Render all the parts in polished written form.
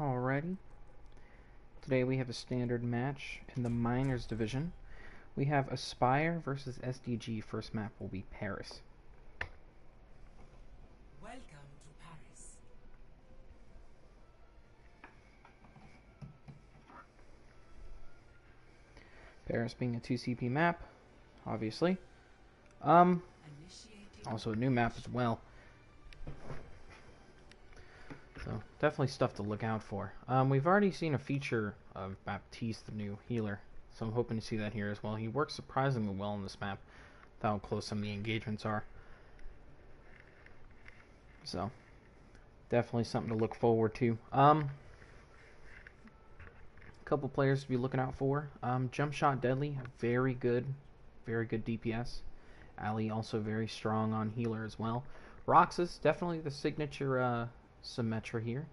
Alrighty. Today we have a standard match in the Minors division. We have Aspire versus SDG. First map will be Paris. Welcome to Paris. Paris being a 2CP map, obviously. Also a new map as well. So definitely stuff to look out for. We've already seen a feature of Baptiste, the new healer. So I'm hoping to see that here as well. He works surprisingly well on this map, with how close some of the engagements are. So definitely something to look forward to. Couple players to be looking out for. Jump Shot Deadly, very good DPS. Ali also very strong on healer as well. Roxas, definitely the signature Symmetra here.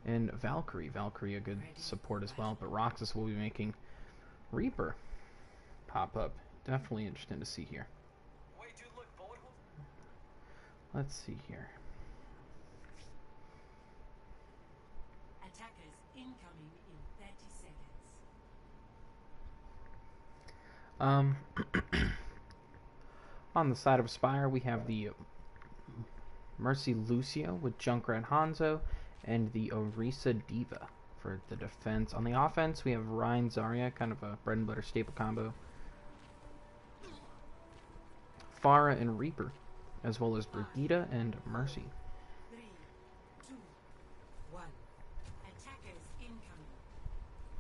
And Valkyrie a good support as well. But Roxas will be making Reaper pop up. Definitely interesting to see here. Let's see here. Attackers incoming in 30 seconds. On the side of Aspire, we have the Mercy Lucio with Junkrat Hanzo and the Orisa Diva for the defense. On the offense, we have Ryan Zarya, kind of a bread and butter staple combo. Pharah and Reaper, as well as Brigitte and Mercy. 3, 2, 1. Attackers incoming.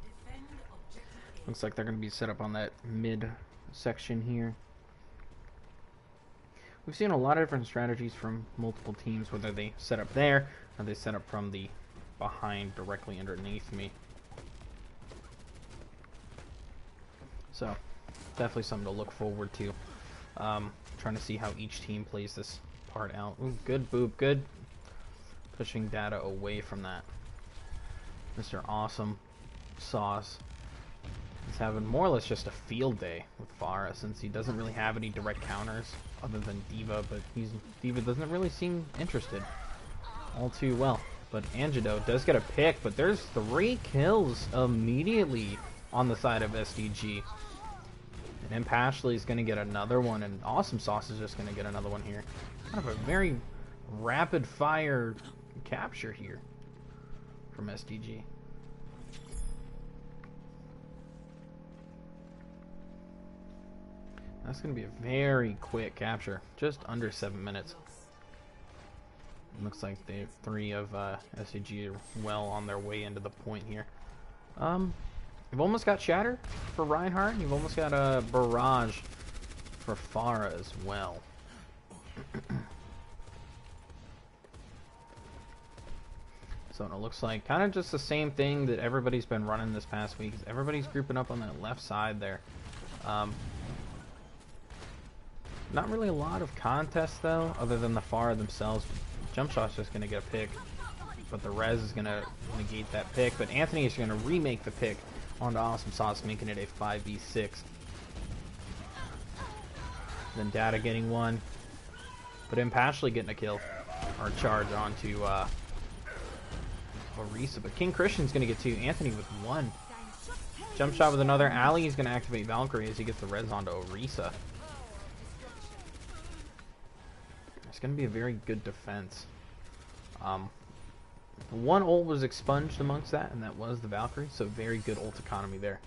Defend objective A. Looks like they're going to be set up on that mid section here. We've seen a lot of different strategies from multiple teams, whether they set up there or they set up from the behind directly underneath me. So definitely something to look forward to. Trying to see how each team plays this part out. Ooh, good Boob, good. Pushing data away from that. Mr. Awesome Sauce is having more or less just a field day with Pharah, since he doesn't really have any direct counters other than Diva, but Diva doesn't really seem interested all too well. But Angido does get a pick, but there's 3 kills immediately on the side of SDG. And Impashley is going to get another one, and Awesome Sauce is just going to get another one here. Kind of a very rapid fire capture here from SDG. That's going to be a very quick capture, just under 7 minutes. Looks like the 3 of SDG are well on their way into the point here. You've almost got Shatter for Reinhardt. You've almost got a Barrage for Pharah as well. So it looks like kind of just the same thing that everybody's been running this past week. Everybody's grouping up on that left side there. Not really a lot of contests though, other than the Pharah themselves. Jump Shot's just going to get a pick, but the Res is going to negate that pick. But Anthony is going to remake the pick onto Awesome Sauce, making it a 5v6. Then Data getting one, but Impashley getting a kill, or charge onto Orisa. But King Christian's going to get 2, Anthony with 1. Jump Shot with another. Ali is going to activate Valkyrie as he gets the Res onto Orisa. It's going to be a very good defense. One ult was expunged amongst that, and that was the Valkyrie, so very good ult economy there.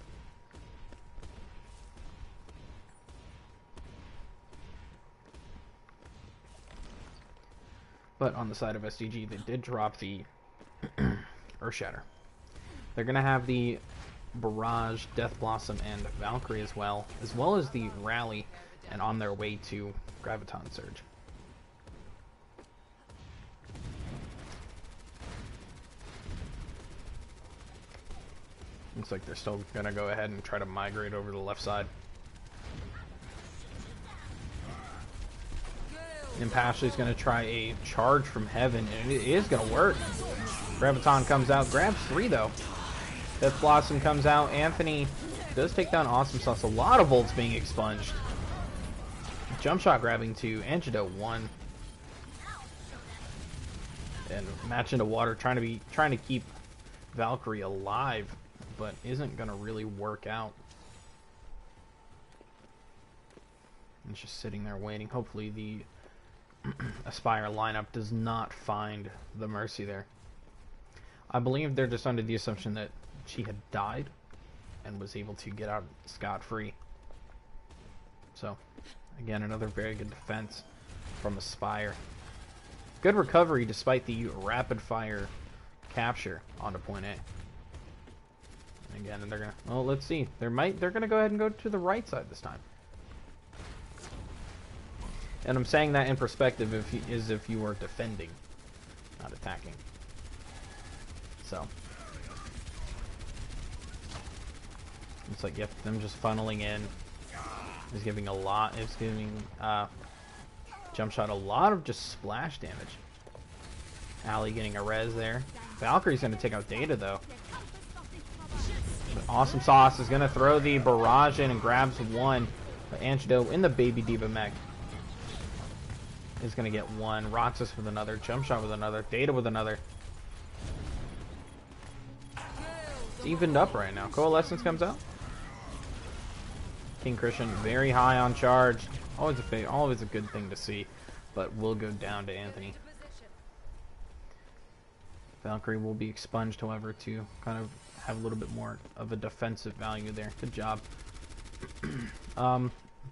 But on the side of SDG, they did drop the Earthshatter. They're going to have the Barrage, Death Blossom, and Valkyrie as well as the Rally, and on their way to Graviton Surge. Looks like they're still going to go ahead and try to migrate over to the left side. Impashley's going to try a charge from heaven, and it is going to work. Graviton comes out, grabs 3 though. Death Blossom comes out. Anthony does take down Awesome Sauce. A lot of volts being expunged. Jump Shot grabbing 2, Angido 1. And match into water, trying to keep Valkyrie alive, but isn't gonna really work out. And it's just sitting there waiting. Hopefully the Aspire lineup does not find the Mercy there. I believe they're just under the assumption that she had died and was able to get out scot-free. So, again, another very good defense from Aspire. Good recovery despite the rapid-fire capture onto point A. And again, they're gonna. Well, let's see. They're gonna go ahead and go to the right side this time. And I'm saying that in perspective if you are defending, not attacking. So it's like, yep, them just funneling in is giving a lot. It's giving jump shot a lot of just splash damage. Ali getting a res there. Valkyrie's gonna take out Data though. But Awesome Sauce is gonna throw the barrage in and grabs one. But Antidote in the baby diva mech is gonna get one. Roxas with another. Jump shot with another. Data with another. It's evened up right now. Coalescence comes out. King Christian very high on charge. Always a good thing to see, but will go down to Anthony. Valkyrie will be expunged, however, to kind of have a little bit more of a defensive value there. Good job.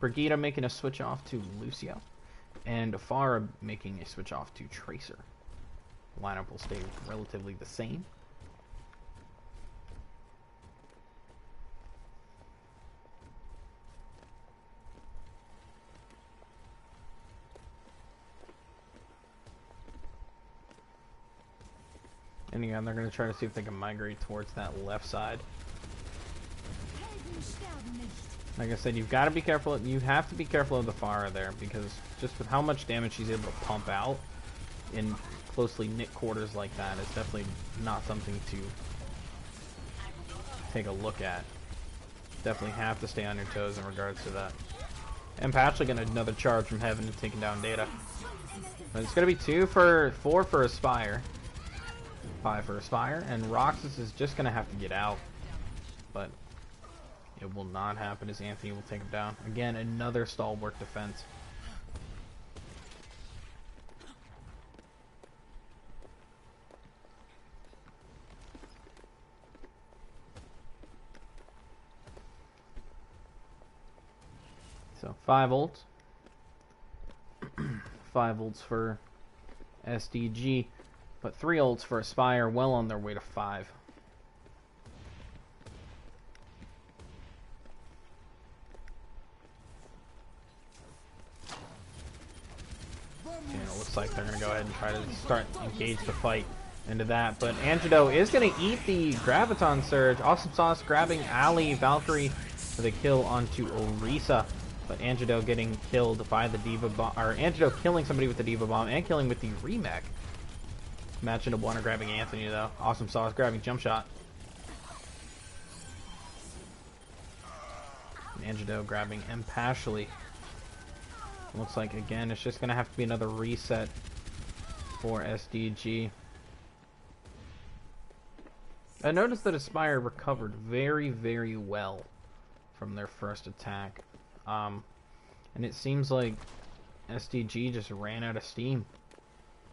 Brigida making a switch off to Lucio, and Farah making a switch off to Tracer. Lineup will stay relatively the same. And again, they're going to try to see if they can migrate towards that left side. Like I said, you've got to be careful. You have to be careful of the Farah there, because just with how much damage she's able to pump out in closely knit quarters like that, it's definitely not something to take a look at. Definitely have to stay on your toes in regards to that. And Patchley getting another charge from Heaven and taking down Data. But it's going to be 4 for Aspire. 5 for Aspire, and Roxas is just going to have to get out. But it will not happen as Anthony will take him down. Again, another stalwart defense. So 5 ults. 5 ults for SDG. But 3 ults for Aspire, well on their way to 5. And it looks like they're going to go ahead and try to engage the fight into that. But Antidote is going to eat the Graviton Surge. Awesome Sauce grabbing Ali, Valkyrie with a kill onto Orisa. But Antidote getting killed by the Diva Bomb, or Antidote killing somebody with the Diva Bomb and killing with the Remech. Match into Warner grabbing Anthony though. Awesome Sauce grabbing Jump Shot. Antidote grabbing Pashley. Looks like again it's just gonna have to be another reset for SDG. I noticed that Aspire recovered very, very well from their first attack. And it seems like SDG just ran out of steam.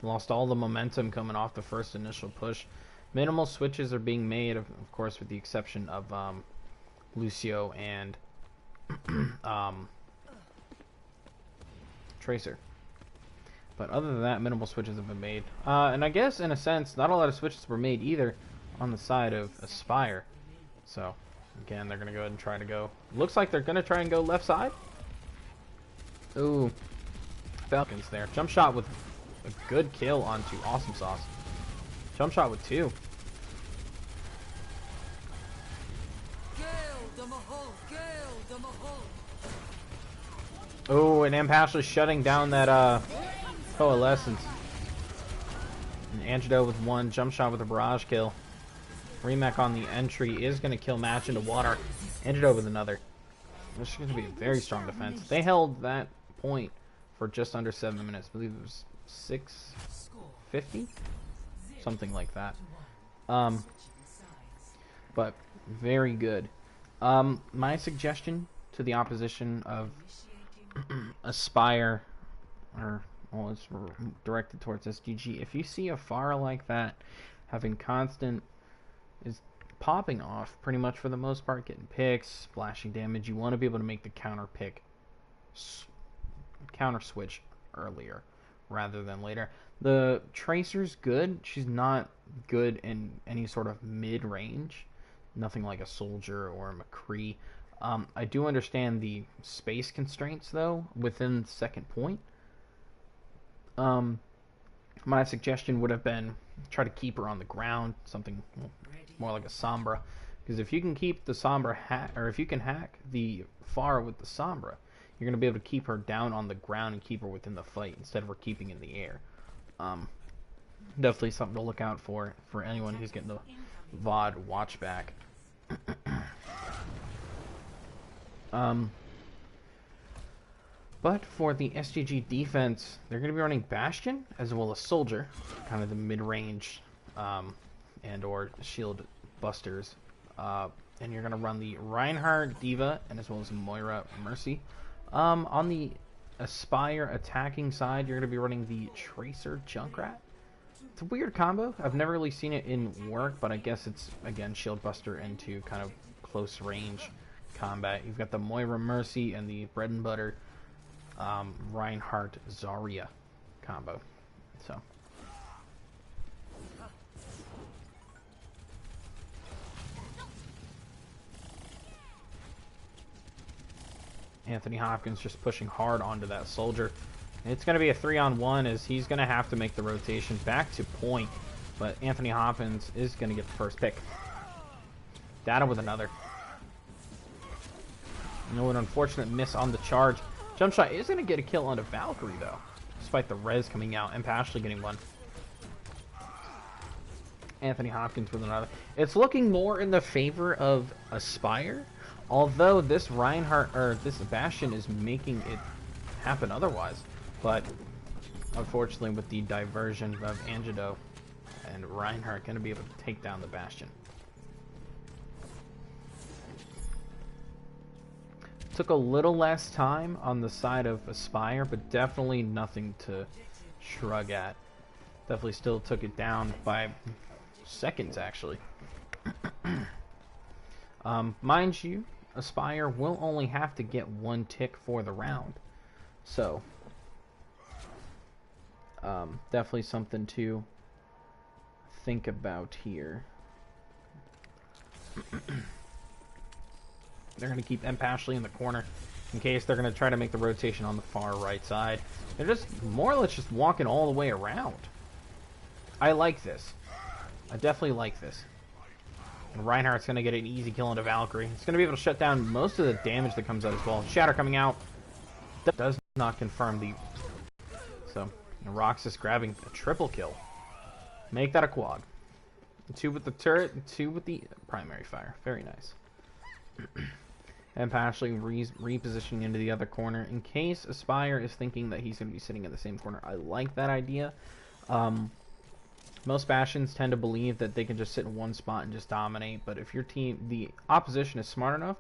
Lost all the momentum coming off the first initial push. Minimal switches are being made, of course, with the exception of Lucio and Tracer. But other than that, minimal switches have been made. And I guess, in a sense, not a lot of switches were made either on the side of Aspire. So, again, they're going to go ahead and try to go. Looks like they're going to try and go left side. Ooh. Falcons there. Jump shot with a good kill onto Awesome Sauce. Jump shot with 2. Oh, and Pashley shutting down that Coalescence. And Antidote with 1. Jump shot with a barrage kill. Remech on the entry is going to kill Match into water. Antidote with another. This is going to be a very strong defense. They held that point for just under 7 minutes. I believe it was 6:50. something like that. But very good. My suggestion to the opposition of Aspire, or well, it's directed towards SDG. If you see a Pharah like that having constant is popping off pretty much for the most part, getting picks, splashing damage, you want to be able to make the counter pick, counter switch earlier rather than later. The Tracer's good. She's not good in any sort of mid-range. Nothing like a Soldier or a McCree. I do understand the space constraints, though, within the second point. My suggestion would have been try to keep her on the ground, something more like a Sombra. Because if you can keep the Sombra or if you can hack the Pharah with the Sombra, you're going to be able to keep her down on the ground and keep her within the fight instead of her keeping in the air. Definitely something to look out for anyone who's getting the VOD watch back. But for the SDG defense, they're going to be running Bastion as well as Soldier, kind of the mid-range and or shield busters. And you're going to run the Reinhardt Diva and as well as Moira Mercy. On the Aspire attacking side, you're going to be running the Tracer Junkrat. It's a weird combo. I've never really seen it in work, but I guess it's, again, shield buster into kind of close range combat. You've got the Moira Mercy and the bread and butter Reinhardt Zarya combo. So Anthony Hopkins just pushing hard onto that Soldier. It's going to be a 3-on-1 as he's going to have to make the rotation back to point, but Anthony Hopkins is going to get the first pick. Data with another. No, an unfortunate miss on the charge. Jump shot is going to get a kill onto Valkyrie, though, despite the res coming out and Pashley getting one. Anthony Hopkins with another. It's looking more in the favor of Aspire, although this Reinhardt, or this Bastion is making it happen otherwise. But unfortunately, with the diversion of Angido and Reinhardt going to be able to take down the Bastion. Took a little less time on the side of Aspire, but definitely nothing to shrug at. Definitely still took it down by seconds, actually. Mind you, Aspire will only have to get one tick for the round. So, definitely something to think about here. They're going to keep M. Pashley in the corner in case they're going to try to make the rotation on the far right side. They're just more or less just walking all the way around. I like this. I definitely like this. And Reinhardt's going to get an easy kill into Valkyrie. It's going to be able to shut down most of the damage that comes out as well. Shatter coming out. That does not confirm the... So, Roxas grabbing a triple kill. Make that a quad. 2 with the turret and 2 with the primary fire. Very nice. And Pashley repositioning into the other corner in case Aspire is thinking that he's going to be sitting in the same corner. I like that idea. Most Bastions tend to believe that they can just sit in one spot and just dominate, but if your team, the opposition is smart enough,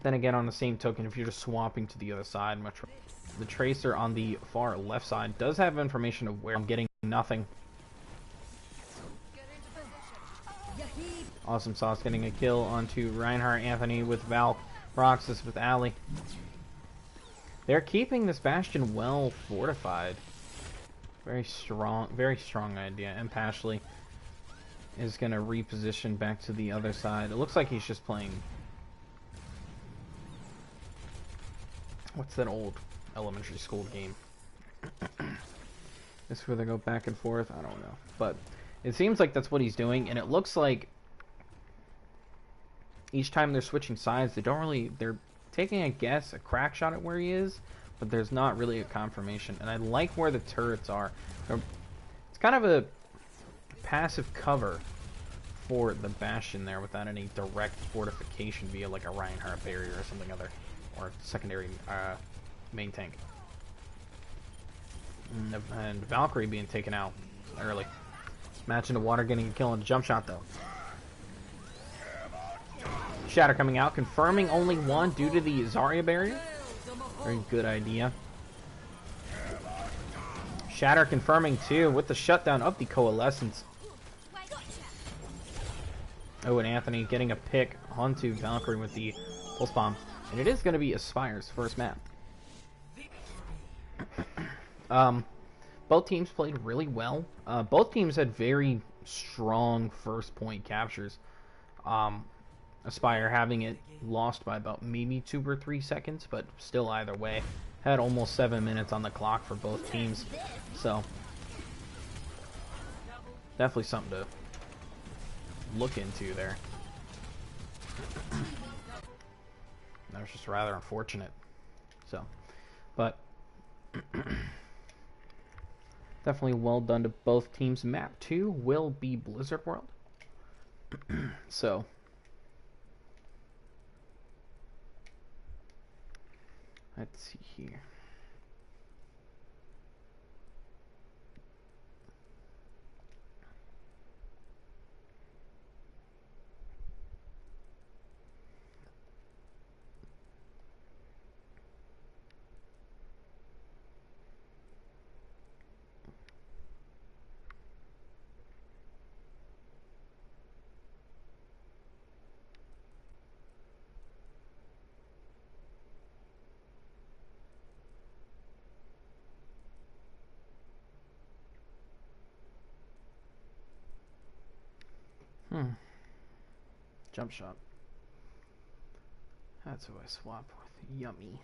then again on the same token, if you're just swapping to the other side, the Tracer on the far left side does have information of where I'm getting nothing. Awesome Sauce getting a kill onto Reinhardt, Anthony with Valk, Roxas with Ali. They're keeping this Bastion well fortified. Very strong idea. And Pashley is going to reposition back to the other side. It looks like he's just playing... What's that old elementary school game? This is where they go back and forth? I don't know. But it seems like that's what he's doing, and it looks like each time they're switching sides, they're taking a guess, a crack shot at where he is, but there's not really a confirmation. And I like where the turrets are. It's kind of a passive cover for the Bastion there without any direct fortification via like a Reinhardt barrier or something other, or secondary main tank. And Valkyrie being taken out early. Match in the water, getting a kill on a jump shot though. Shatter coming out, confirming only one due to the Zarya barrier. Very good idea. Shatter confirming two with the shutdown of the Coalescence. Oh, and Anthony getting a pick onto Valkyrie with the pulse bomb. And it is going to be Aspire's first map. Both teams played really well. Both teams had very strong first point captures. Aspire having it lost by about maybe 2 or 3 seconds, but still either way. Had almost 7 minutes on the clock for both teams. So, definitely something to look into there. That was just rather unfortunate. So, but definitely well done to both teams. Map 2 will be Blizzard World. So, let's see here. Jump shot. That's who I swap with. Yummy.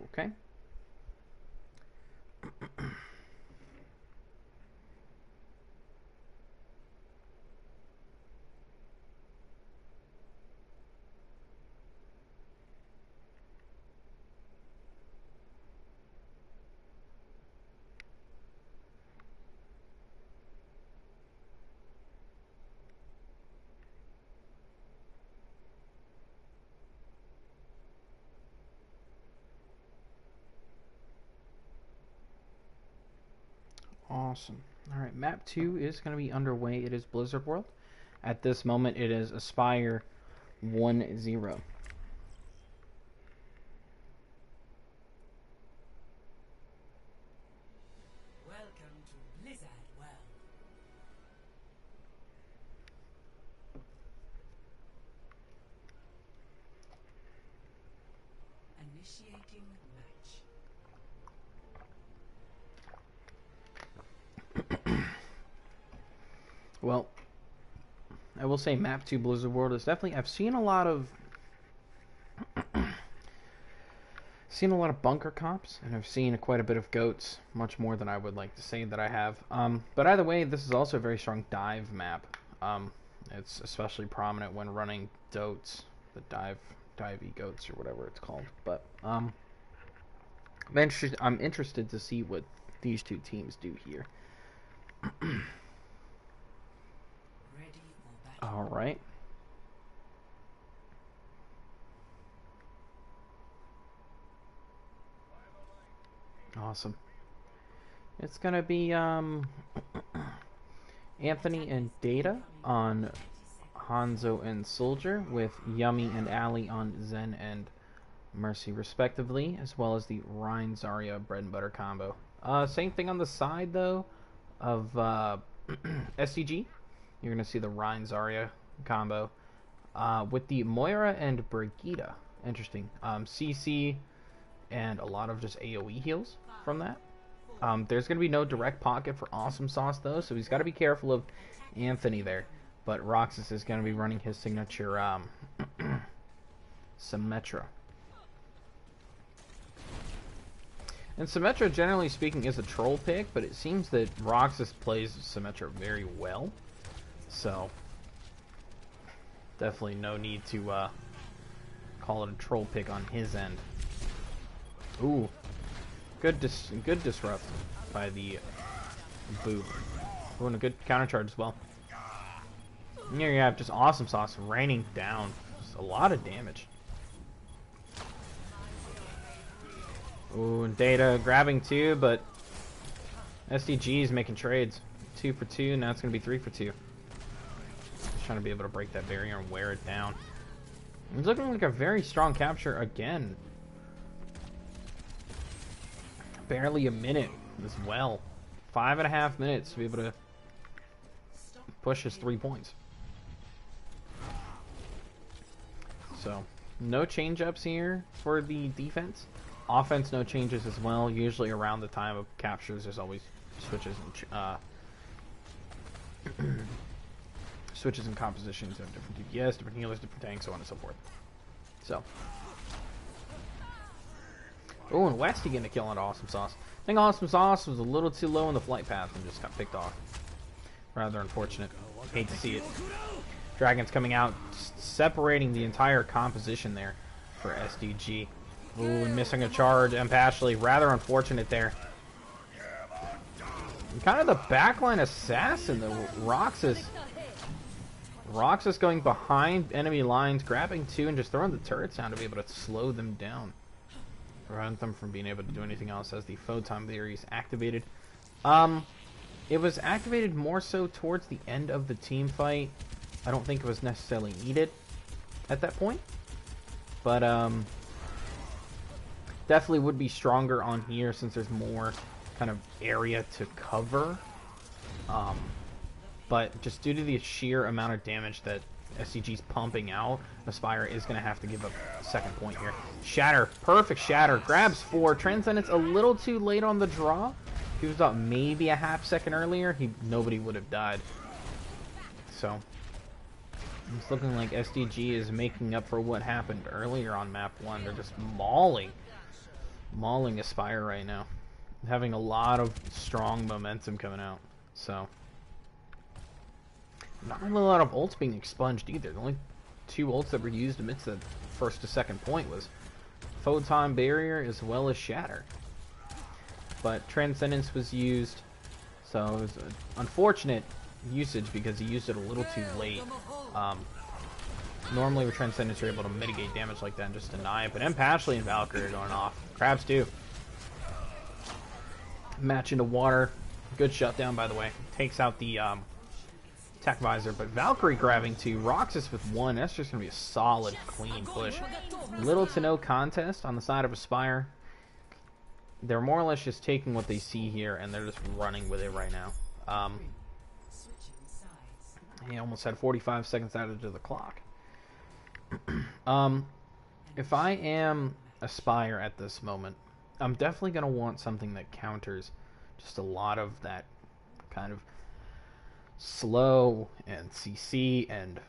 Okay. Awesome. Alright, map 2 is going to be underway. It is Blizzard World. At this moment, it is Aspire 1-0. Welcome to Blizzard World. Initiating match. Well, I will say map 2 Blizzard World is definitely... I've seen a lot of... bunker comps, and I've seen quite a bit of goats, much more than I would like to say that I have. But either way, this is also a very strong dive map. It's especially prominent when running dotes, the divey goats or whatever it's called. But I'm interested to see what these two teams do here. All right. Awesome. It's gonna be Anthony and Data on Hanzo and Soldier, with Yummy and Ali on Zen and Mercy respectively, as well as the Rhine Zarya bread and butter combo. Same thing on the side though of SDG. You're gonna see the Rhine Zarya combo with the Moira and Brigitte. Interesting. CC and a lot of just AoE heals from that. There's going to be no direct pocket for Awesome Sauce, though, so he's got to be careful of Anthony there. But Roxas is going to be running his signature Symmetra. And Symmetra, generally speaking, is a troll pick, but it seems that Roxas plays Symmetra very well. So, definitely no need to call it a troll pick on his end. Ooh, good disrupt by the Boo. Ooh, and a good counter charge as well. And here you have just Awesome Sauce raining down. Just a lot of damage. Ooh, and Data grabbing 2, but SDG is making trades. 2 for 2, now it's going to be 3 for 2. Just trying to be able to break that barrier and wear it down. It's looking like a very strong capture again. Barely a minute as well. 5.5 minutes to be able to push his 3 points. So, no change-ups here for the defense. Offense, no changes as well. Usually around the time of captures, there's always switches and switches and compositions of different DPS, different healers, different tanks, so on and so forth. So. Oh, and Westy getting a kill on Awesome Sauce. I think Awesome Sauce was a little too low in the flight path and just got picked off. Rather unfortunate. Hate to see it. Dragon's coming out, separating the entire composition there for SDG. Ooh, and missing a charge. And Pashley, rather unfortunate there. And kind of the backline assassin, the Roxas. Roxas going behind enemy lines, grabbing 2 and just throwing the turrets down to be able to slow them down. Prevent them from being able to do anything else as the photon theory is activated. It was activated more so towards the end of the team fight. I don't think it was necessarily needed at that point. But definitely would be stronger on here since there's more kind of area to cover. But just due to the sheer amount of damage that SCG's pumping out, Aspire is going to have to give up a second point here. Shatter, perfect Shatter, grabs 4. Transcendence a little too late on the draw. If he was up maybe a half second earlier, nobody would have died. So, it's looking like SDG is making up for what happened earlier on map 1. They're just mauling Aspire right now. Having a lot of strong momentum coming out. So, not really a lot of ults being expunged either. The only 2 ults that were used amidst the first to second point was Photon Barrier as well as Shatter. But Transcendence was used, so it was an unfortunate usage because he used it a little too late. Normally with Transcendence you're able to mitigate damage like that and just deny it, but Pashley and Valkyrie are going off. Crabs too. Match into water. Good shutdown, by the way. Takes out the Tech Visor, but Valkyrie grabbing 2, Roxas with 1. That's just going to be a solid, clean push. Little to no contest on the side of Aspire. They're more or less just taking what they see here, and they're just running with it right now. He almost had 45 seconds added to the clock. If I am Aspire at this moment, I'm definitely going to want something that counters just a lot of that kind of slow and CC and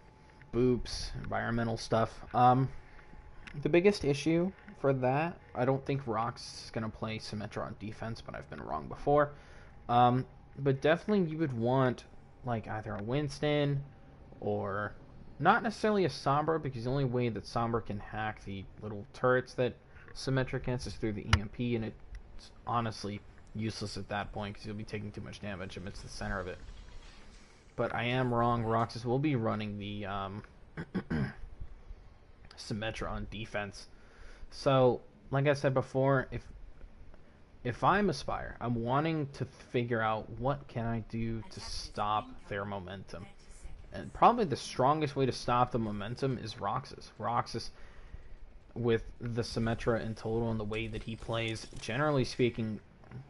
boops, environmental stuff. The biggest issue for that, I don't think Rox is going to play Symmetra on defense, but I've been wrong before. But definitely you would want like either a Winston or not necessarily a Sombra, because the only way that Sombra can hack the little turrets that Symmetra gets is through the EMP, and it's honestly useless at that point because you'll be taking too much damage amidst the center of it. But I am wrong. Roxas will be running the Symmetra on defense. So, like I said before, if I'm Aspire, I'm wanting to figure out what can I do to stop their momentum. And probably the strongest way to stop the momentum is Roxas. Roxas, with the Symmetra in total and the way that he plays, generally speaking,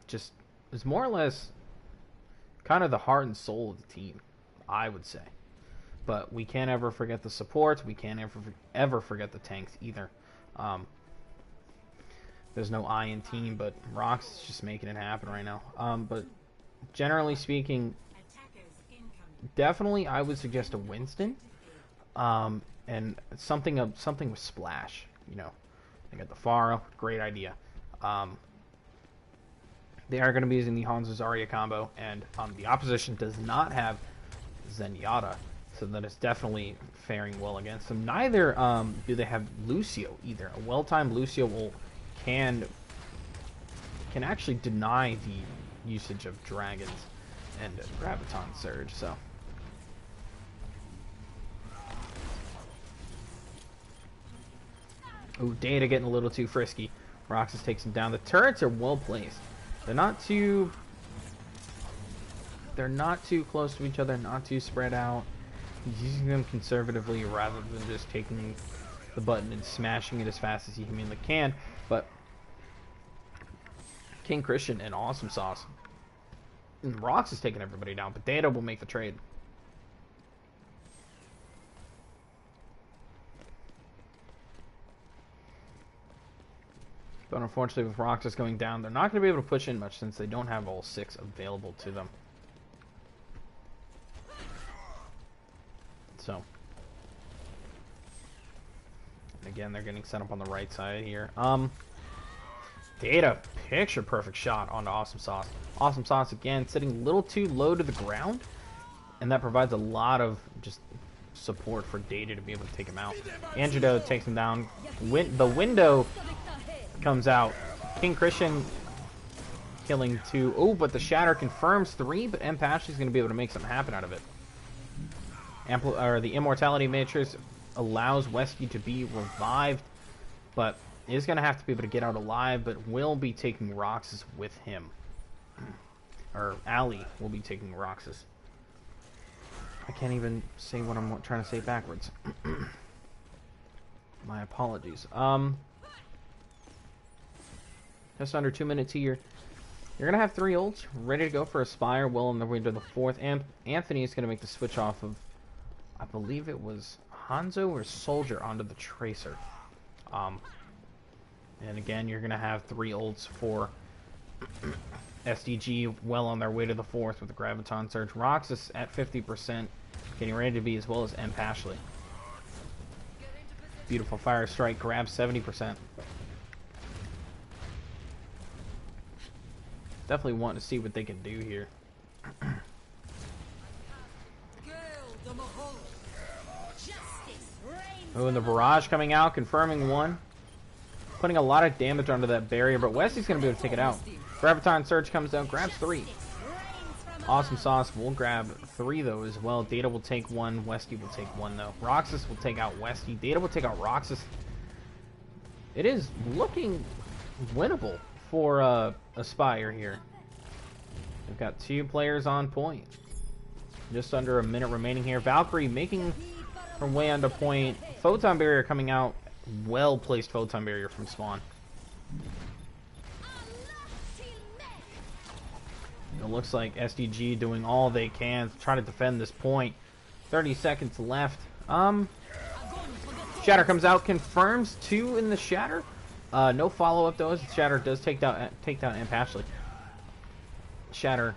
just is more or less kind of the heart and soul of the team, I would say. But we can't ever forget the supports. We can't ever forget the tanks either. There's no I in team, but Rox is just making it happen right now. But generally speaking, definitely I would suggest a Winston, and something with splash. You know, they got the Pharah, great idea. They are going to be using the Hanzo Zarya combo, and the opposition does not have Zenyatta, so that is definitely faring well against them. Neither do they have Lucio either. A well-timed Lucio can actually deny the usage of dragons and Graviton Surge. So ooh, Data getting a little too frisky. Roxas takes him down. The turrets are well placed. They're not too close to each other, not too spread out. He's using them conservatively rather than just taking the button and smashing it as fast as he humanly can. But King Christian and Awesome Sauce. And Rox is taking everybody down, but Data will make the trade. But unfortunately, with Roxas going down, they're not going to be able to push in much since they don't have all 6 available to them. So, again, they're getting set up on the right side here. Data, picture perfect shot onto Awesome Sauce. Awesome Sauce, again, sitting a little too low to the ground, and that provides a lot of just support for Data to be able to take him out. Angedo takes him down. The window comes out. King Christian killing 2. Oh, but the Shatter confirms 3, but M. Pashley's going to be able to make something happen out of it. The Immortality Matrix allows Wesky to be revived, but is going to have to be able to get out alive, but will be taking Roxas with him. Or Ali will be taking Roxas. I can't even say what I'm trying to say backwards. My apologies. Just under 2 minutes here. You're going to have 3 ults ready to go for Aspire, well on their way to the 4th. Anthony is going to make the switch off of, I believe it was Hanzo or Soldier onto the Tracer. And again, you're going to have 3 ults for SDG well on their way to the 4th with the Graviton Surge. Roxas at 50%, getting ready to be, as well as M. Pashley. Beautiful Fire Strike grabs 70%. Definitely want to see what they can do here. Oh, and the barrage coming out, confirming 1. Putting a lot of damage onto that barrier, but Wesley's going to be able to take it out. Graviton Surge comes down, grabs 3. Awesome Sauce will grab 3, though, as well. Data will take 1. Westy will take 1, though. Roxas will take out Westy. Data will take out Roxas. It is looking winnable for Aspire here. We've got 2 players on point. Just under a minute remaining here. Valkyrie making her way onto point. Photon Barrier coming out. Well-placed Photon Barrier from Spawn. It looks like SDG doing all they can to try to defend this point. 30 seconds left. Shatter comes out, confirms 2 in the Shatter. No follow-up though, as the Shatter does take down M. Pashley. Shatter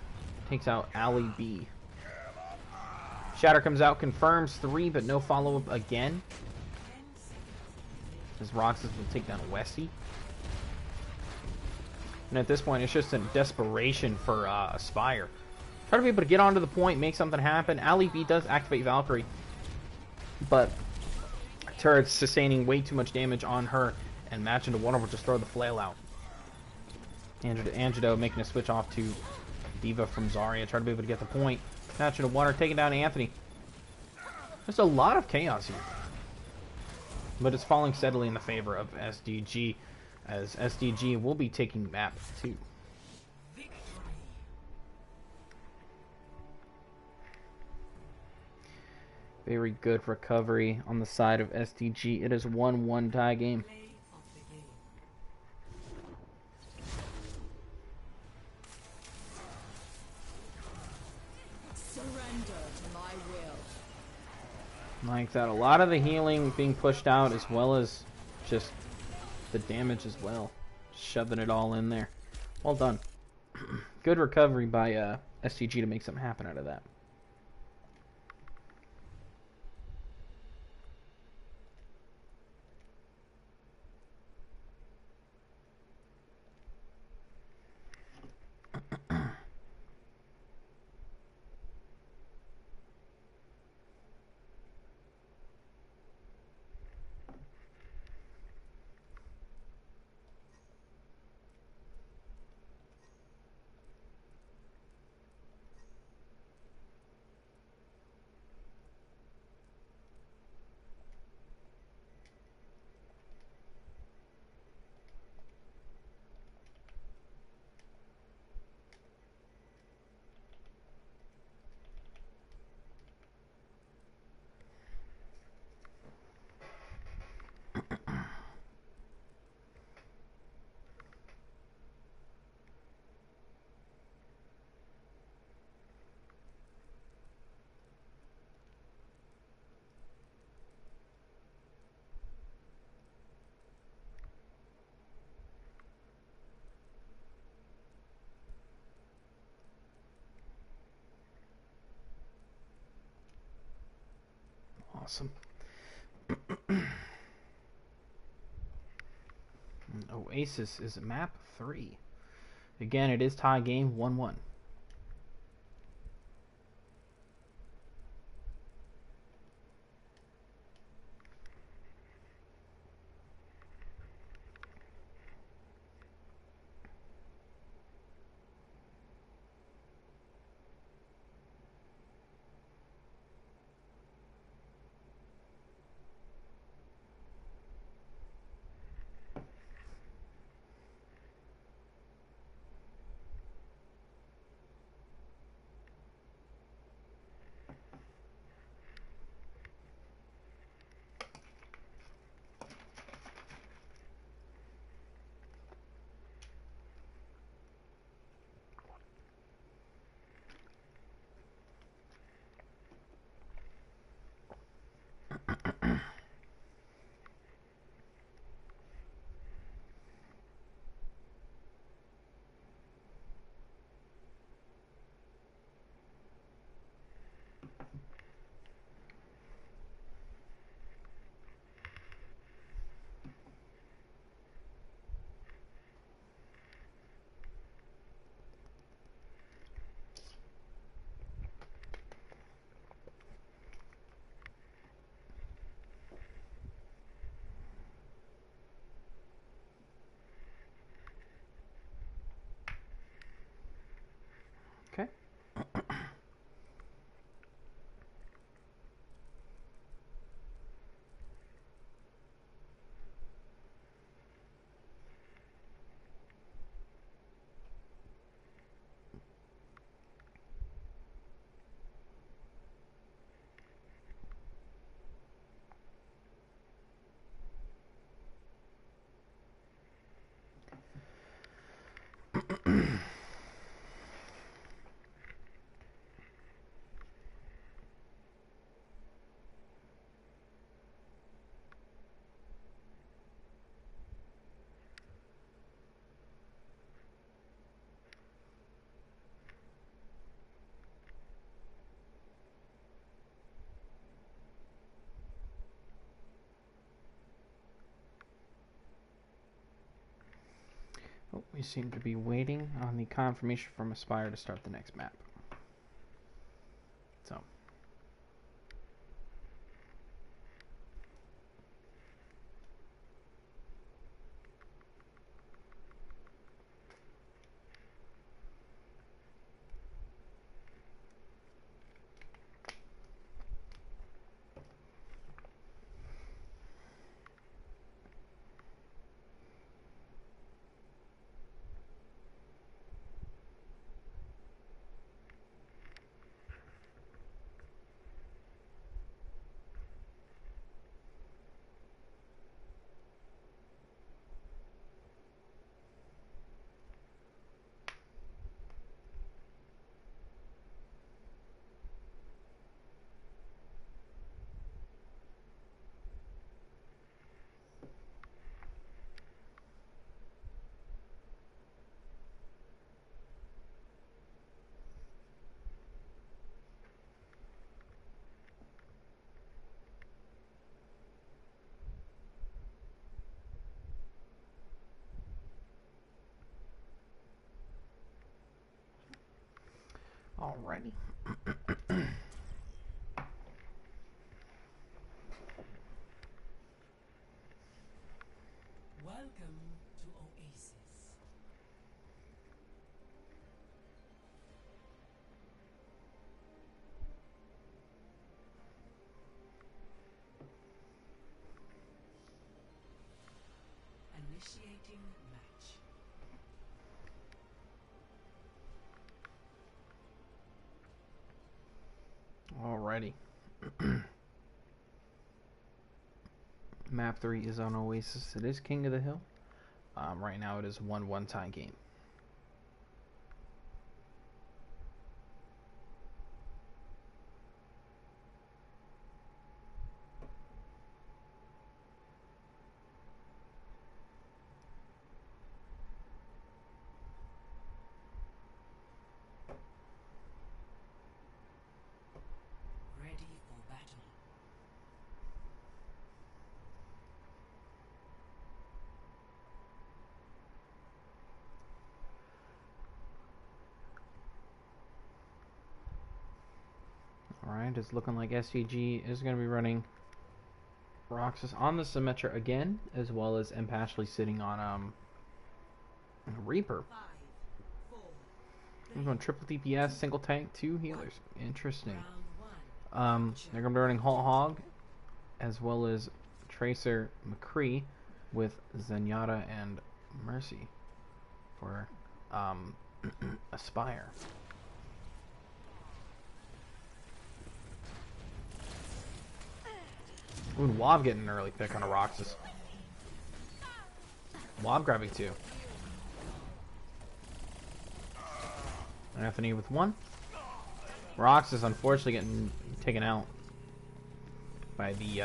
takes out Ali B. Shatter comes out, confirms 3, but no follow-up again. As Roxas will take down Westy. And at this point, it's just a desperation for Aspire. Try to be able to get onto the point, make something happen. Ali B does activate Valkyrie, but turret's sustaining way too much damage on her, and Match into one of them just throw the flail out. Angedo making a switch off to Diva from Zarya. Try to be able to get the point. Match into water, taking down Anthony. There's a lot of chaos here, but it's falling steadily in the favor of SDG, as SDG will be taking map 2. Very good recovery on the side of SDG. It is 1-1 tie game. Like that, a lot of the healing being pushed out, as well as just the damage as well. Shoving it all in there. Well done. Good recovery by SDG to make something happen out of that. Awesome. Oasis is map 3. Again, it is tie game 1-1. Okay. Oh, we seem to be waiting on the confirmation from Aspire to start the next map. So. Alrighty. Welcome to Oasis. Initiating match. Alrighty. Map 3 is on Oasis. It is King of the Hill. Right now it is 1-1 tie game. Ready for battle. Alright, it's looking like SDG is going to be running Roxas on the Symmetra again, as well as M. Pashley sitting on Reaper. I'm going triple DPS, single tank, 2 healers. Interesting. They're going to be running Halt Hog, as well as Tracer McCree with Zenyatta and Mercy for Aspire. Ooh, Wob getting an early pick on a Roxas. Wob grabbing 2. Anthony with 1. Roxas unfortunately getting taken out by the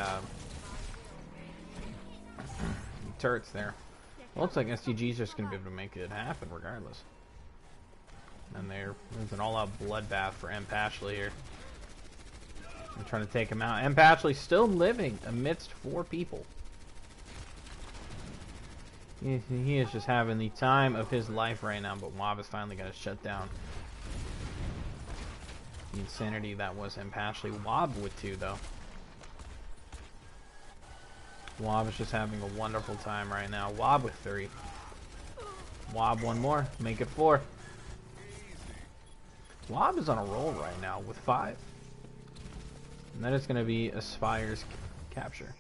turrets there. Looks like SDG's just going to be able to make it happen regardless. And there's an all-out bloodbath for M. Pashley here. I'm trying to take him out. M. Pashley still living amidst 4 people. He is just having the time of his life right now, but Wob is finally going to shut down the insanity that was M. Pashley. Wob with 2 though. Wob is just having a wonderful time right now. Wob with 3. Wob 1 more. Make it 4. Wob is on a roll right now with 5. And that is going to be Aspire's capture.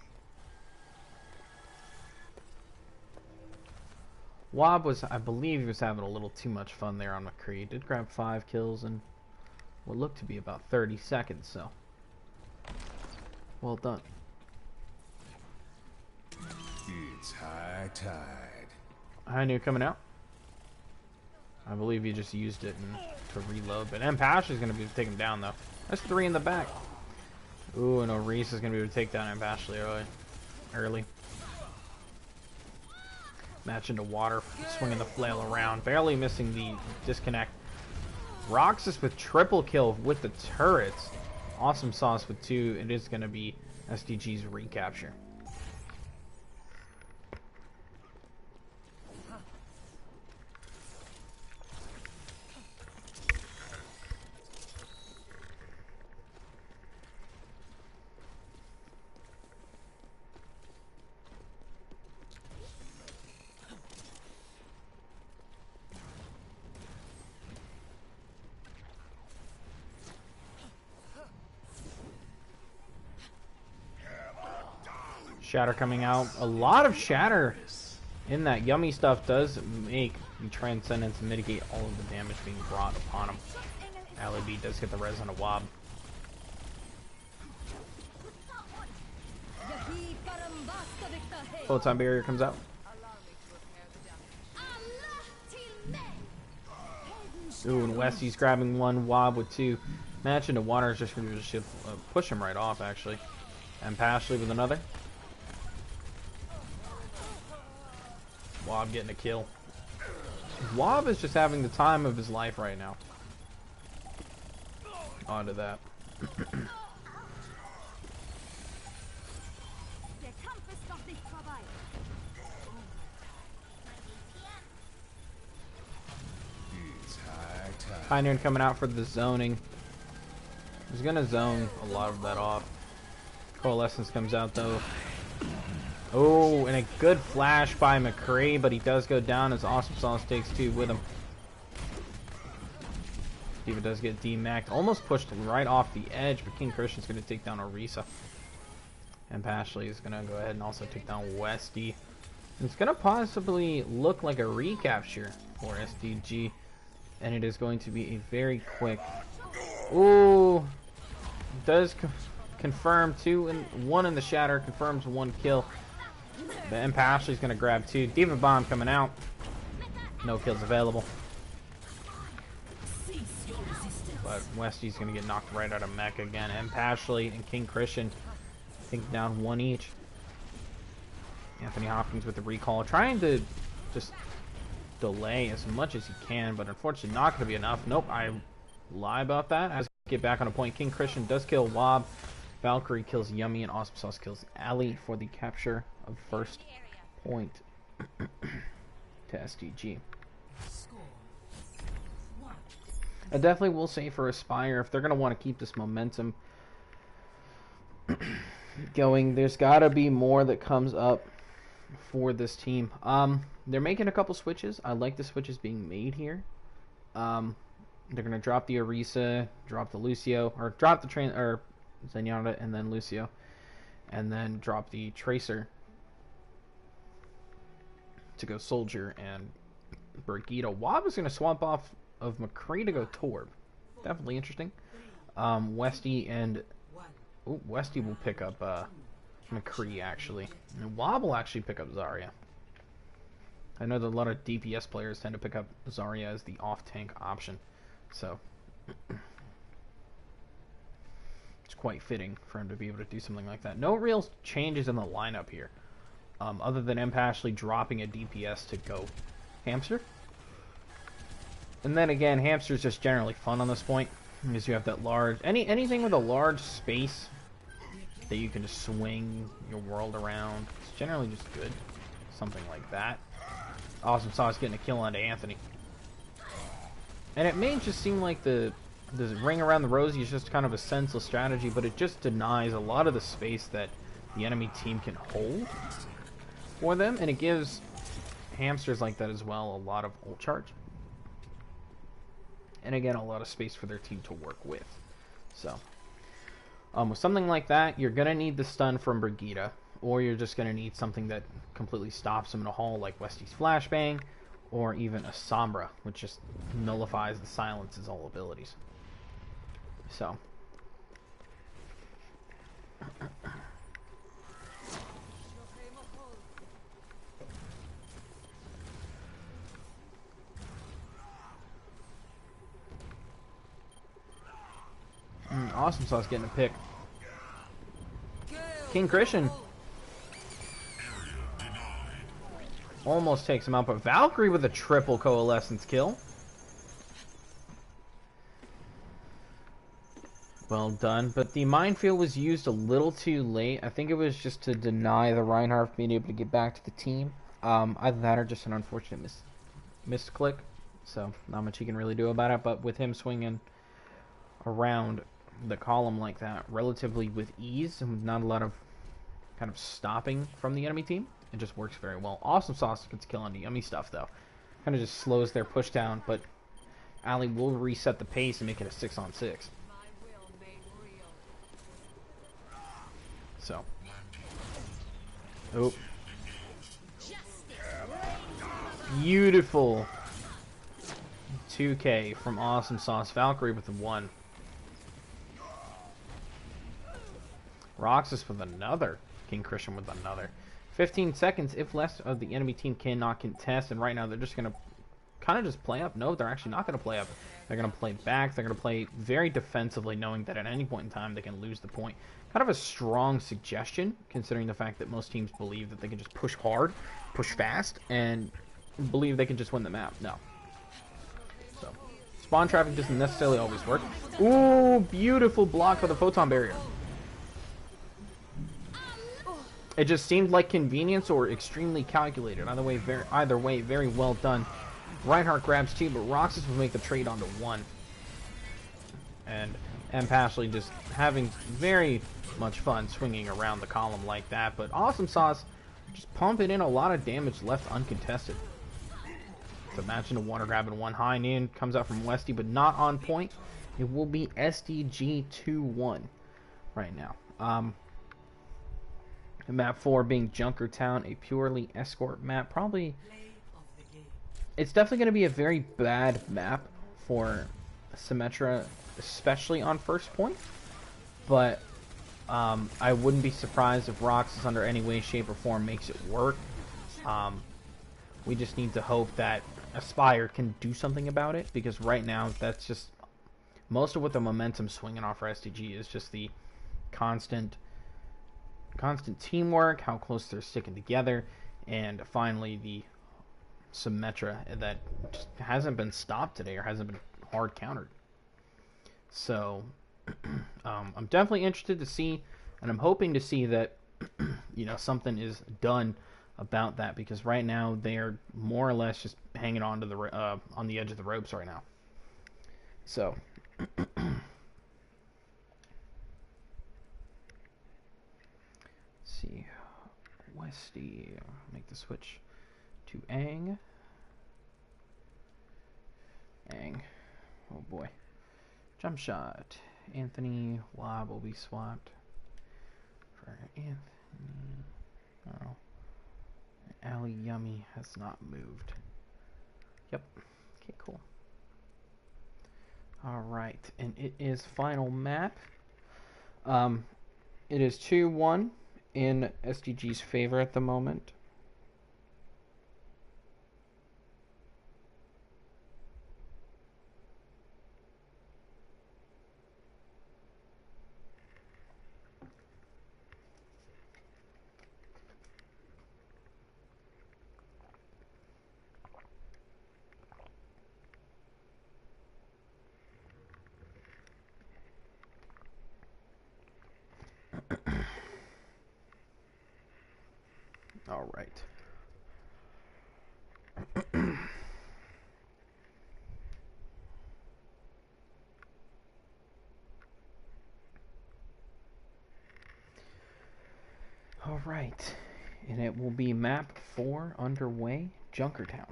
Wob was, I believe he was having a little too much fun there on McCree. He did grab 5 kills in what looked to be about 30 seconds, so well done. It's high tide. High New coming out. I believe he just used it to reload, but M. Pash is going to be taken down though. That's 3 in the back. Ooh, and Reese is going to be able to take down M. Pashley early. Match into water, swinging the flail around, barely missing the disconnect. Roxas with triple kill with the turrets. Awesome sauce with 2. It is going to be SDG's recapture. Shatter coming out. A lot of shatter in that. Yummy stuff does make the Transcendence mitigate all of the damage being brought upon him. Ali B does get the res on a Wob. Photon barrier comes out. Ooh, and Westy's grabbing 1, Wob with 2. Match into water is just going to push him right off, actually. And Pashley with another. Wob getting a kill. Wob is just having the time of his life right now. On to that. Pioneer coming out for the zoning. He's gonna zone a lot of that off. Coalescence comes out though. Oh, and a good flash by McCree, but he does go down as Awesome Sauce takes 2 with him. D.Va does get D-Mac'd. Almost pushed right off the edge, but King Christian's going to take down Orisa. And Pashley is going to go ahead and also take down Westy. It's going to possibly look like a recapture for SDG. And it is going to be a very quick... Ooh! Does confirm 2 and 1 in the shatter. Confirms 1 kill. But M. Pashley's going to grab 2. D.Va Bomb coming out. No kills available. But Westy's going to get knocked right out of mech again. M. Pashley and King Christian take down 1 each. Anthony Hopkins with the recall. Trying to just delay as much as he can. But unfortunately not going to be enough. Nope, I lie about that. As we get back on a point, King Christian does kill Wob. Valkyrie kills Yummy, and Awesome Sauce kills Ali for the capture of first point to SDG. I definitely will say for Aspire, if they're going to want to keep this momentum, going. There's got to be more that comes up for this team. They're making a couple switches. I like the switches being made here. They're gonna drop the Orisa, drop the Lucio, or drop the Zenyatta and then Lucio, and then drop the Tracer to go Soldier and Brigitte. Wob is gonna swap off of McCree to go Torb. Definitely interesting. Westy and Westy will pick up McCree actually, and Wob will actually pick up Zarya. I know that a lot of DPS players tend to pick up Zarya as the off-tank option, so it's quite fitting for him to be able to do something like that. No real changes in the lineup here, other than Ashley dropping a DPS to go Hamster. And then again, Hamster's just generally fun on this point, because you have that large... anything with a large space that you can just swing your world around. It's generally just good. Something like that. Awesome Sauce getting a kill onto Anthony. And it may just seem like the ring around the rosy is just kind of a senseless strategy, but it just denies a lot of the space that the enemy team can hold for them, and it gives hamsters like that as well a lot of ult charge. And again, a lot of space for their team to work with. So, with something like that, you're going to need the stun from Brigitte, or you're just going to need something that completely stops him in a hole, like Westy's Flashbang, or even a Sombra, which just nullifies the silence's all abilities. So, Awesome Sauce getting a pick. King Christian almost takes him out, but Valkyrie with a triple coalescence kill. Well done, but the minefield was used a little too late. I think it was just to deny the Reinhardt being able to get back to the team. Either that or just an unfortunate missed click. So not much he can really do about it, but with him swinging around the column like that relatively with ease and with not a lot of kind of stopping from the enemy team, it just works very well. Awesome Sauce gets kill on the Yummy Stuff though. Kind of just slows their push down, but Ali will reset the pace and make it a 6-on-6. So, oh, beautiful 2K from Awesome Sauce. Valkyrie with the 1. Roxas with another. King Christian with another. 15 seconds if less of the enemy team cannot contest, and right now they're just going to kind of just play up. No, they're actually not going to play up. They're going to play back. They're going to play very defensively, knowing that at any point in time they can lose the point. Kind of a strong suggestion, considering the fact that most teams believe that they can just push hard, push fast, and believe they can just win the map. No. So, spawn traffic doesn't necessarily always work. Ooh, beautiful block for the photon barrier. It just seemed like convenience or extremely calculated. Either way, very well done. Reinhardt grabs 2, but Roxas will make the trade onto 1. And Pashley just having very much fun swinging around the column like that. But Awesome Sauce just pumping in a lot of damage left uncontested. So imagine a water grab and 1 high noon comes out from Westy, but not on point. It will be SDG 2-1 right now. Map 4 being Junkertown, a purely escort map. Probably, it's definitely going to be a very bad map for Symmetra, especially on first point. But I wouldn't be surprised if Roxas under any way, shape, or form makes it work. We just need to hope that Aspire can do something about it, because right now that's just most of what the momentum swinging off for SDG is just the constant teamwork, how close they're sticking together, and finally the Symmetra that just hasn't been stopped today or hasn't been hard countered. So I'm definitely interested to see, and I'm hoping to see that something is done about that, because right now they're more or less just hanging on to the on the edge of the ropes right now. So Westy. Make the switch to Aang. Aang. Oh boy. Jump shot. Anthony Wob will be swapped for Anthony. Oh. Ali Yummy has not moved. Yep. Okay, cool. Alright, and it is final map. It is 2-1 in SDG's favor at the moment. All right. All right. And it will be map 4 underway, Junkertown.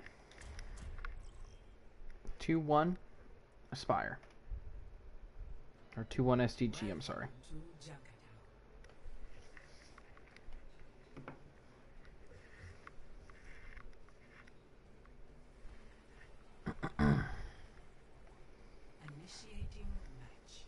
2-1 Aspire. Or 2-1 SDG, I'm sorry. To Junkertown. Initiating match.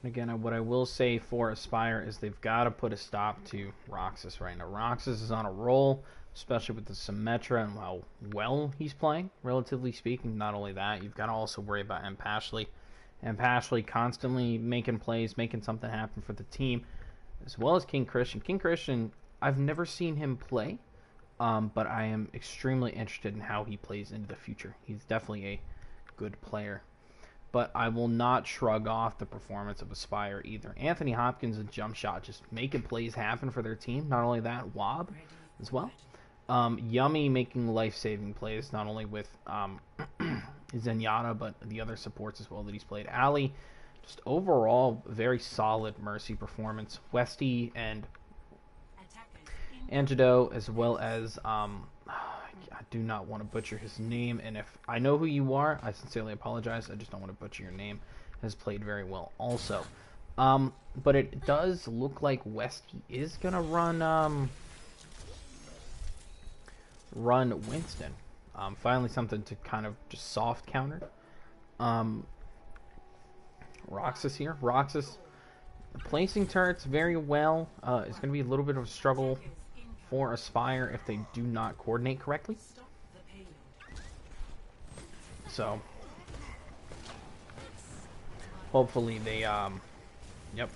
And again, what I will say for Aspire is they've got to put a stop to Roxas right now. Roxas is on a roll, especially with the Symmetra and how well he's playing, relatively speaking. Not only that, you've got to also worry about M. Pashley. M. Pashley constantly making plays, making something happen for the team, as well as King Christian. King Christian, I've never seen him play, but I am extremely interested in how he plays into the future. He's definitely a good player. But I will not shrug off the performance of Aspire either. Anthony Hopkins and Jump Shot just making plays happen for their team. Not only that, Wob as well. Yummy making life-saving plays, not only with Zenyatta, but the other supports as well that he's played. Ali, just overall, very solid Mercy performance. Westy and Antidote, as well as, I do not want to butcher his name, and if I know who you are, I sincerely apologize. I just don't want to butcher your name. Has played very well also. But it does look like Westy is going to run Winston. Finally something to kind of just soft counter. Roxas here. Roxas placing turrets very well. It's going to be a little bit of a struggle for Aspire if they do not coordinate correctly. So hopefully they yep,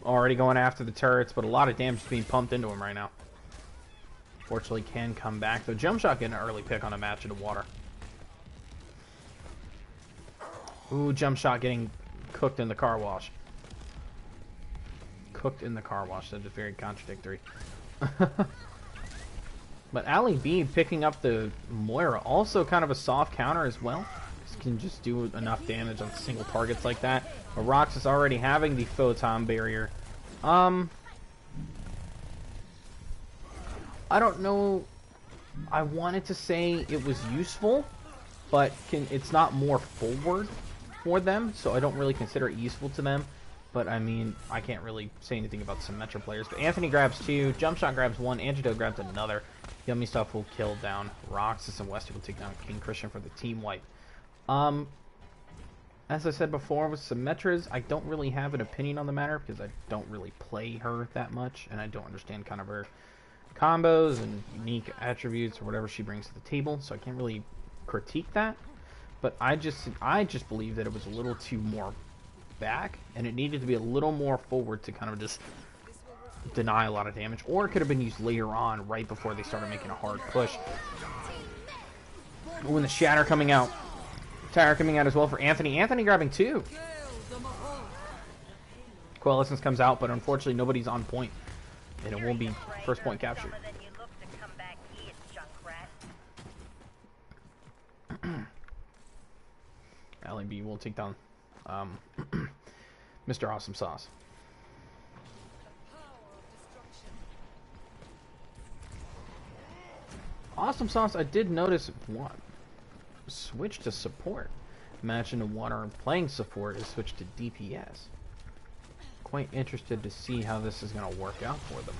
already going after the turrets, but a lot of damage is being pumped into him right now. Fortunately can come back, though. Jump Shot getting an early pick on a match in the water. Ooh, Jump Shot getting cooked in the car wash. Cooked in the car wash. That is very contradictory. But Ali B picking up the Moira, also kind of a soft counter as well. Can just do enough damage on single targets like that. But Roxas already having the photon barrier. I don't know. I wanted to say it was useful, but it's not more forward for them, so I don't really consider it useful to them. But I mean, I can't really say anything about some Metro players. But Anthony grabs 2, Jump Shot grabs 1, Antidote grabs another. Yummy Stuff will kill down Roxas, and Westy will take down King Christian for the team wipe. As I said before with Symmetras, I don't really have an opinion on the matter because I don't really play her that much, and I don't understand kind of her combos and unique attributes or whatever she brings to the table, so I can't really critique that. But I just believe that it was a little too more back, and it needed to be a little more forward to kind of just deny a lot of damage, or it could have been used later on, right before they started making a hard push. Ooh, and the Shatter coming out. Tower coming out as well for Anthony. Anthony grabbing 2. Coalescence comes out, but unfortunately nobody's on point, and it won't be first point captured. Ali B will take down Mr. Awesome Sauce. Awesome Sauce, I did notice what switch to support. Match in the water and playing support is switched to DPS. Quite interested to see how this is going to work out for them.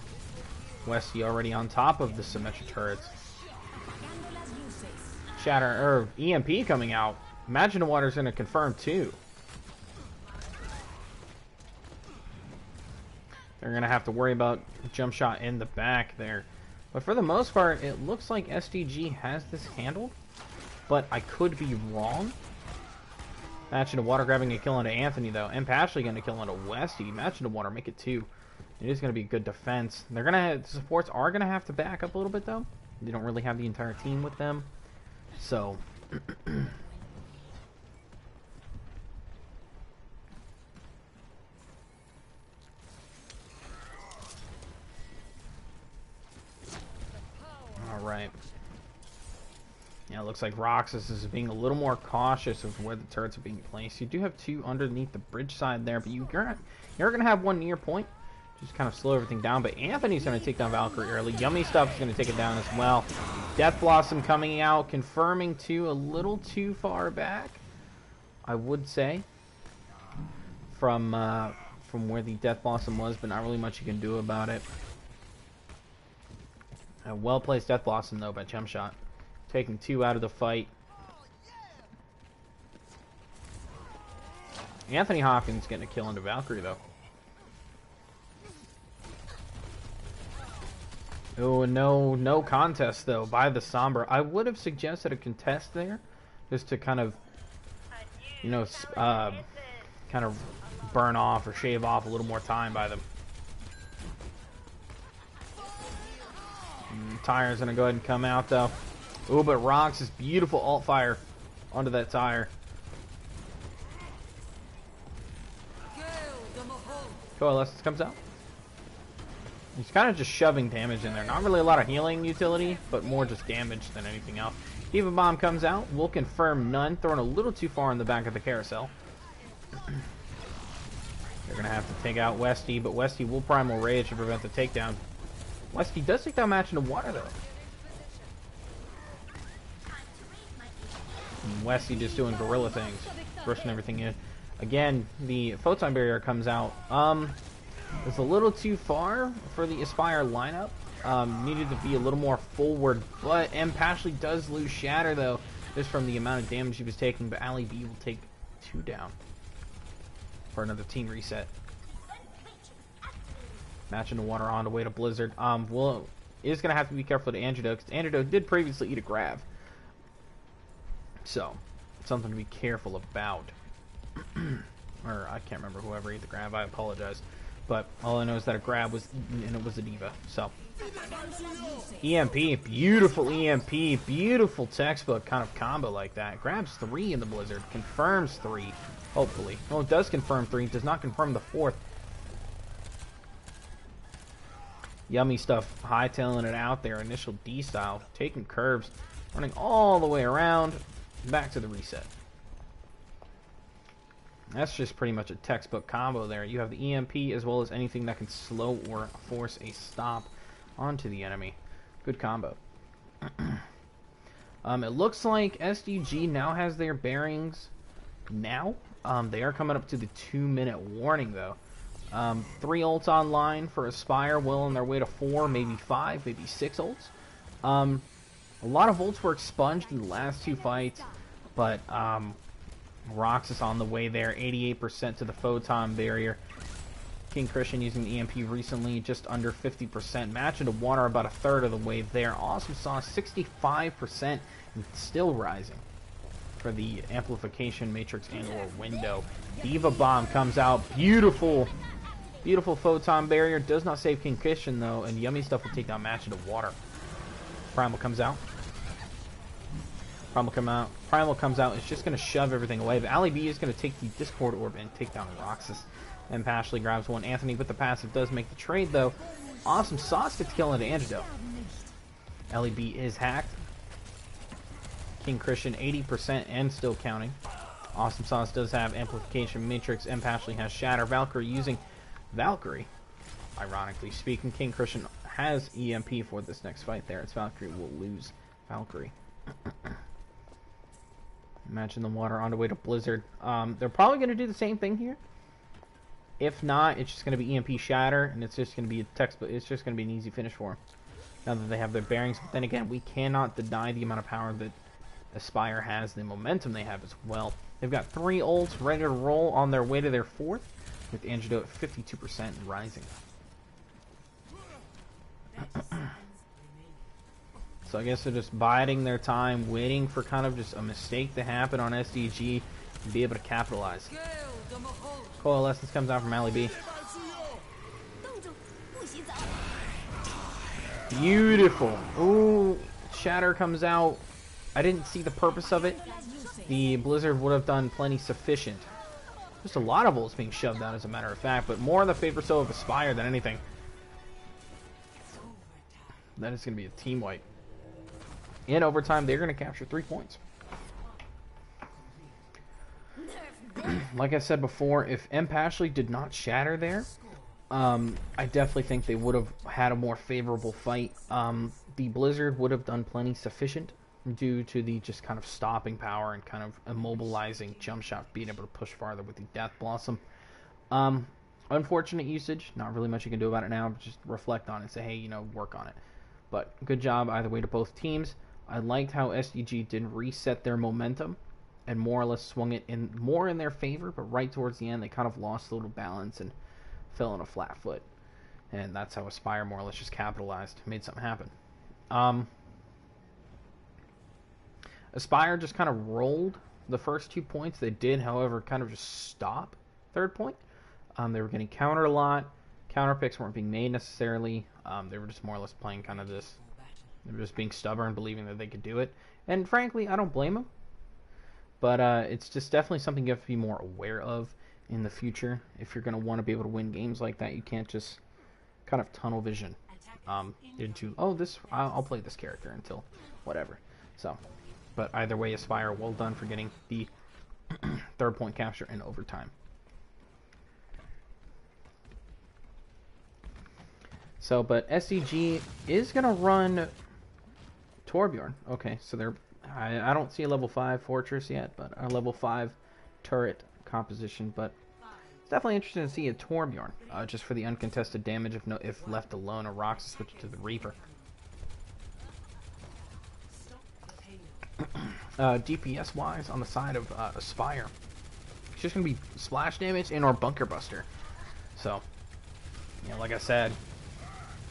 Westy already on top of the Symmetra turrets. Shatter, or EMP coming out. Imagine the water's going to confirm too. They're going to have to worry about jump shot in the back there. But for the most part, it looks like SDG has this handled. But I could be wrong. Imagine the water grabbing a kill into Anthony though. And Pashley getting a kill into Westy. Imagine the water make it 2. It is going to be a good defense. They're going to have, the supports are going to have to back up a little bit though. They don't really have the entire team with them. So Alright. Yeah, it looks like Roxas is being a little more cautious of where the turrets are being placed. You do have 2 underneath the bridge side there, but you're going to have 1 near point. Just kind of slow everything down, but Anthony's going to take down Valkyrie early. Yummy Stuff is going to take it down as well. Death Blossom coming out, confirming 2 a little too far back, I would say, from where the Death Blossom was, but not really much you can do about it. A well-placed Death Blossom, though, by Jump Shot. Taking 2 out of the fight. Anthony Hopkins getting a kill into Valkyrie, though. Oh, no contest, though, by the Sombra. I would have suggested a contest there, just to kind of, you know, kind of burn off or shave off a little more time by them. Tire's going to go ahead and come out, though. Ooh, but Rox is beautiful alt fire onto that tire. Coalescence comes out. He's kind of just shoving damage in there. Not really a lot of healing utility, but more just damage than anything else. Diva Bomb comes out. We'll confirm none. Throwing a little too far in the back of the carousel. They're going to have to take out Westy, but Westy will Primal Rage to prevent the takedown. Westy does take down Match in the water, though. And Westy just doing gorilla things. Rushing everything in. Again, the Photon Barrier comes out. It's a little too far for the Aspire lineup. Needed to be a little more forward, but M. Pashley does lose Shatter, though, just from the amount of damage he was taking, but Ali B will take 2 down for another team reset. Match in the water on the way to Blizzard. Is going to have to be careful to Antidote, because Antidote did previously eat a grab. So, something to be careful about. Or, I can't remember whoever ate the grab, I apologize. But all I know is that a grab was eaten and it was a diva. So, EMP, beautiful EMP, beautiful textbook kind of combo like that. Grabs 3 in the Blizzard, confirms 3, hopefully. Well, it does confirm 3, does not confirm the 4th. Yummy Stuff, hightailing it out there, initial D style, taking curves, running all the way around, back to the reset. That's just pretty much a textbook combo there. You have the EMP as well as anything that can slow or force a stop onto the enemy. Good combo. It looks like SDG now has their bearings now. They are coming up to the 2-minute warning, though. 3 ults online for Aspire, well on their way to 4, maybe 5, maybe 6 ults. A lot of ults were expunged in the last 2 fights, but Roxas on the way there, 88% to the Photon Barrier. King Christian using the EMP recently, just under 50%. Match into water about 1/3 of the way there. Awesome Sauce, 65%, and still rising for the Amplification Matrix and or window. Diva Bomb comes out, beautiful, beautiful Photon Barrier. Does not save King Christian though, and Yummy Stuff will take down Match into water. Primal comes out. Primal comes out. It's just going to shove everything away. But Ali B is going to take the Discord Orb and take down Roxas. And Pashley grabs one. Anthony with the passive does make the trade, though. Awesome Sauce gets kill into Antidote. Ali B is hacked. King Christian 80% and still counting. Awesome Sauce does have Amplification Matrix. And Pashley has Shatter. Valkyrie using Valkyrie. Ironically speaking, King Christian has EMP for this next fight there. It's Valkyrie will lose. Valkyrie. Imagine the water on the way to Blizzard. They're probably going to do the same thing here. If not, it's just going to be EMP Shatter, and it's just going to be a textbook. It's just going to be an easy finish for them. Now that they have their bearings. But then again, we cannot deny the amount of power that Aspire has, the momentum they have as well. They've got 3 ults ready to roll on their way to their 4th, with Antidote at 52% and rising. So I guess they're just biding their time, waiting for kind of just a mistake to happen on SDG to be able to capitalize. Coalescence comes out from Ali B. Beautiful. Ooh, Shatter comes out. I didn't see the purpose of it. The Blizzard would have done plenty sufficient. Just a lot of ults being shoved out, as a matter of fact, but more in the favor so of Aspire than anything. That is going to be a team wipe. In overtime, they're going to capture 3 points. Like I said before, if M. Pashley did not shatter there, I definitely think they would have had a more favorable fight. The Blizzard would have done plenty sufficient due to the just kind of stopping power and kind of immobilizing jump shot, being able to push farther with the Death Blossom. Unfortunate usage, not really much you can do about it now. Just reflect on it and say, hey, you know, work on it. But good job either way to both teams. I liked how SDG didn't reset their momentum and more or less swung it in more in their favor, but right towards the end they kind of lost a little balance and fell on a flat foot. And that's how Aspire more or less just capitalized, made something happen. Aspire just kind of rolled the first 2 points. They did, however, kind of just stop third point. They were getting countered a lot. Counter picks weren't being made necessarily. They were just more or less playing kind of this. They were just being stubborn, believing that they could do it. And frankly, I don't blame them. But it's just definitely something you have to be more aware of in the future. If you're going to want to be able to win games like that, you can't just kind of tunnel vision into, oh, I'll play this character until whatever. So, but either way, Aspire, well done for getting the 3rd point capture in overtime. So, but SDG is going to run Torbjorn. Okay, so I don't see a level 5 Fortress yet, but a level 5 turret composition. But it's definitely interesting to see a Torbjorn, just for the uncontested damage if left alone, or Rox switch to the Reaper. DPS-wise, on the side of Aspire, it's just going to be splash damage and or Bunker Buster. So, you know, like I said,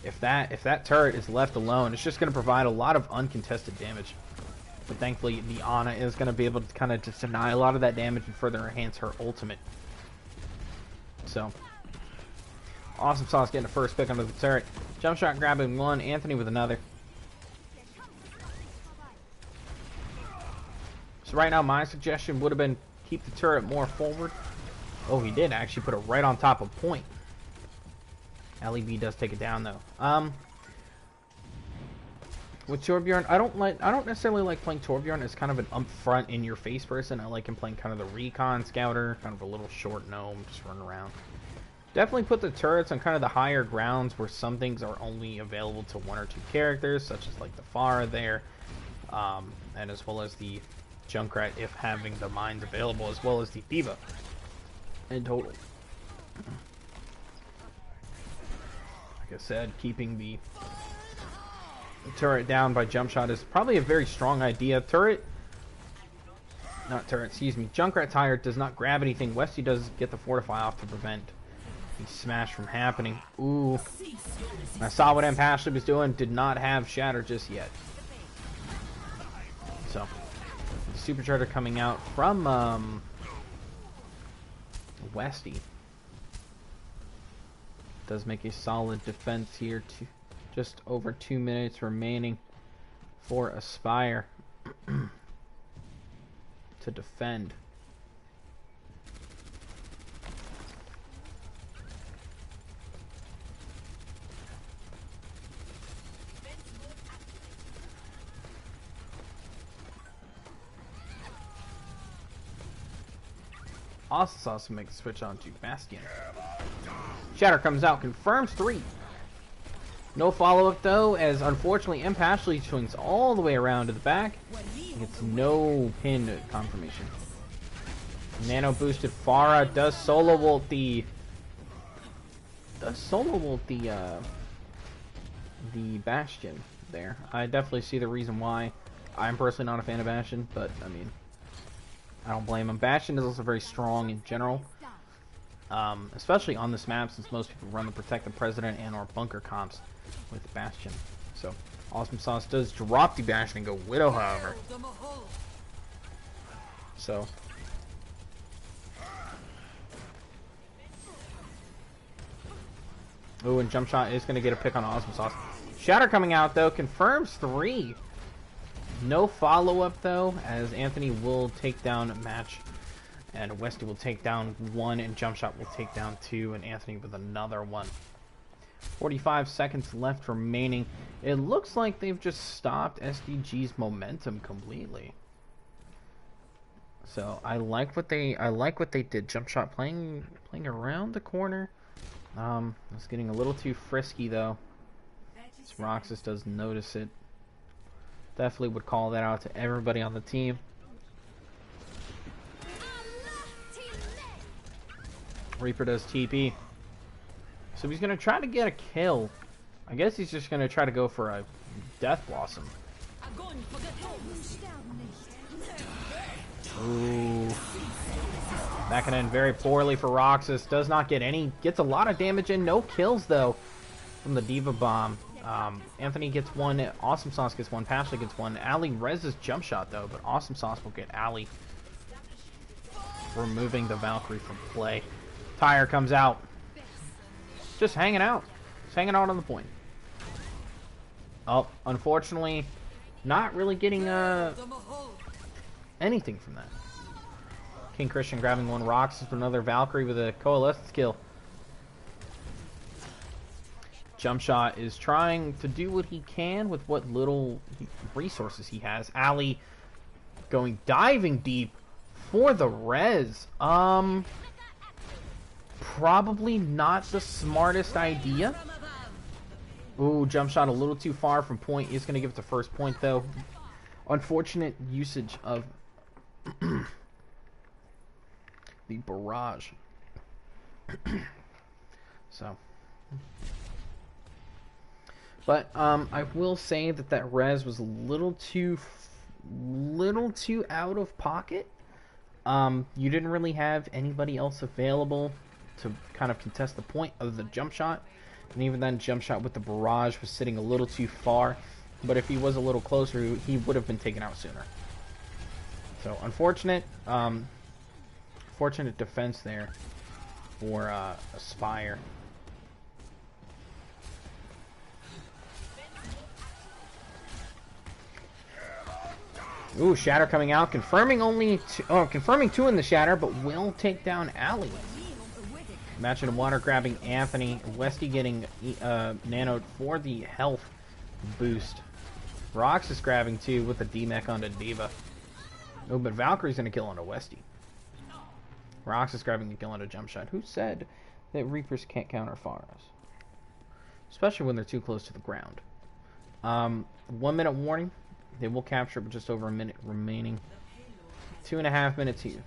if that turret is left alone, it's just going to provide a lot of uncontested damage. But thankfully, the Ana is going to be able to kind of just deny a lot of that damage and further enhance her ultimate. So, Awesome Sauce getting a first pick under the turret. Jump shot grabbing one, Anthony with another. So right now, my suggestion would have been keep the turret more forward. Oh, he did actually put it right on top of point. LEB does take it down though. With Torbjorn, I don't necessarily like playing Torbjorn as kind of an upfront in your face person. I like him playing kind of the recon scouter, kind of a little short gnome, just running around. Definitely put the turrets on kind of the higher grounds where some things are only available to 1 or 2 characters, such as like the Pharah there, and as well as the Junkrat if having the mines available, as well as the D.Va in total. Like I said, keeping the turret down by jump shot is probably a very strong idea. Junkrat tire does not grab anything. Westy does get the fortify off to prevent the smash from happening. Ooh. I saw what M. Pashley was doing. Did not have shatter just yet. So, supercharger coming out from Westy. Does make a solid defense here. Just over 2 minutes remaining for Aspire to defend. Also makes a switch on to Bastion. Shatter comes out, confirms 3. No follow-up though, as unfortunately M. Pashley swings all the way around to the back. Gets no pin confirmation. Nano boosted Pharah does solo ult the Bastion there. I definitely see the reason why. I'm personally not a fan of Bastion, but I mean, I don't blame him. Bastion is also very strong in general, especially on this map since most people run the Protect the President and or Bunker comps with Bastion. So Awesome Sauce does drop the Bastion and go Widow, however. So ooh, and Jump Shot is going to get a pick on Awesome Sauce. Shatter coming out, though. Confirms 3. No follow-up, though, as Anthony will take down Match. And Westy will take down 1, and Jump Shot will take down 2, and Anthony with another 1. 45 seconds left remaining. It looks like they've just stopped SDG's momentum completely. So I like what they did. Jump Shot playing around the corner. It's getting a little too frisky though. Roxas does notice it. Definitely would call that out to everybody on the team. Reaper does TP. So he's gonna try to get a kill. I guess he's just gonna try to go for a Death Blossom. Ooh. That can end very poorly for Roxas. Does not get any. Gets a lot of damage in. No kills, though, from the Diva Bomb. Anthony gets 1. Awesome Sauce gets 1. Pashley gets 1. Ali reses Jump Shot, though, but Awesome Sauce will get Ali. Removing the Valkyrie from play. Tyre comes out. Just hanging out. Just hanging out on the point. Oh, unfortunately, not really getting anything from that. King Christian grabbing 1. Roxas with another Valkyrie with a coalescence kill. Jump Shot is trying to do what he can with what little resources he has. Ali going diving deep for the res. Probably not the smartest idea. Ooh, Jump Shot a little too far from point. He's going to give it the first point, though. Unfortunate usage of the barrage. So, but I will say that res was a little too out of pocket. You didn't really have anybody else available to kind of contest the point of the Jump Shot, and even then, Jump Shot with the barrage was sitting a little too far. But if he was a little closer, he would have been taken out sooner. So unfortunate, fortunate defense there for Aspire. Ooh, Shatter coming out, confirming confirming 2 in the Shatter, but will take down Ali. Match in water grabbing Anthony. Westy getting nanoed for the health boost. Roxas grabbing 2 with the D-Mech onto Diva. Oh, but Valkyrie's gonna kill onto Westy. Roxas grabbing the kill onto Jump Shot. Who said that Reapers can't counter Pharos? Especially when they're too close to the ground. 1 minute warning. They will capture with just over a minute remaining. 2.5 minutes here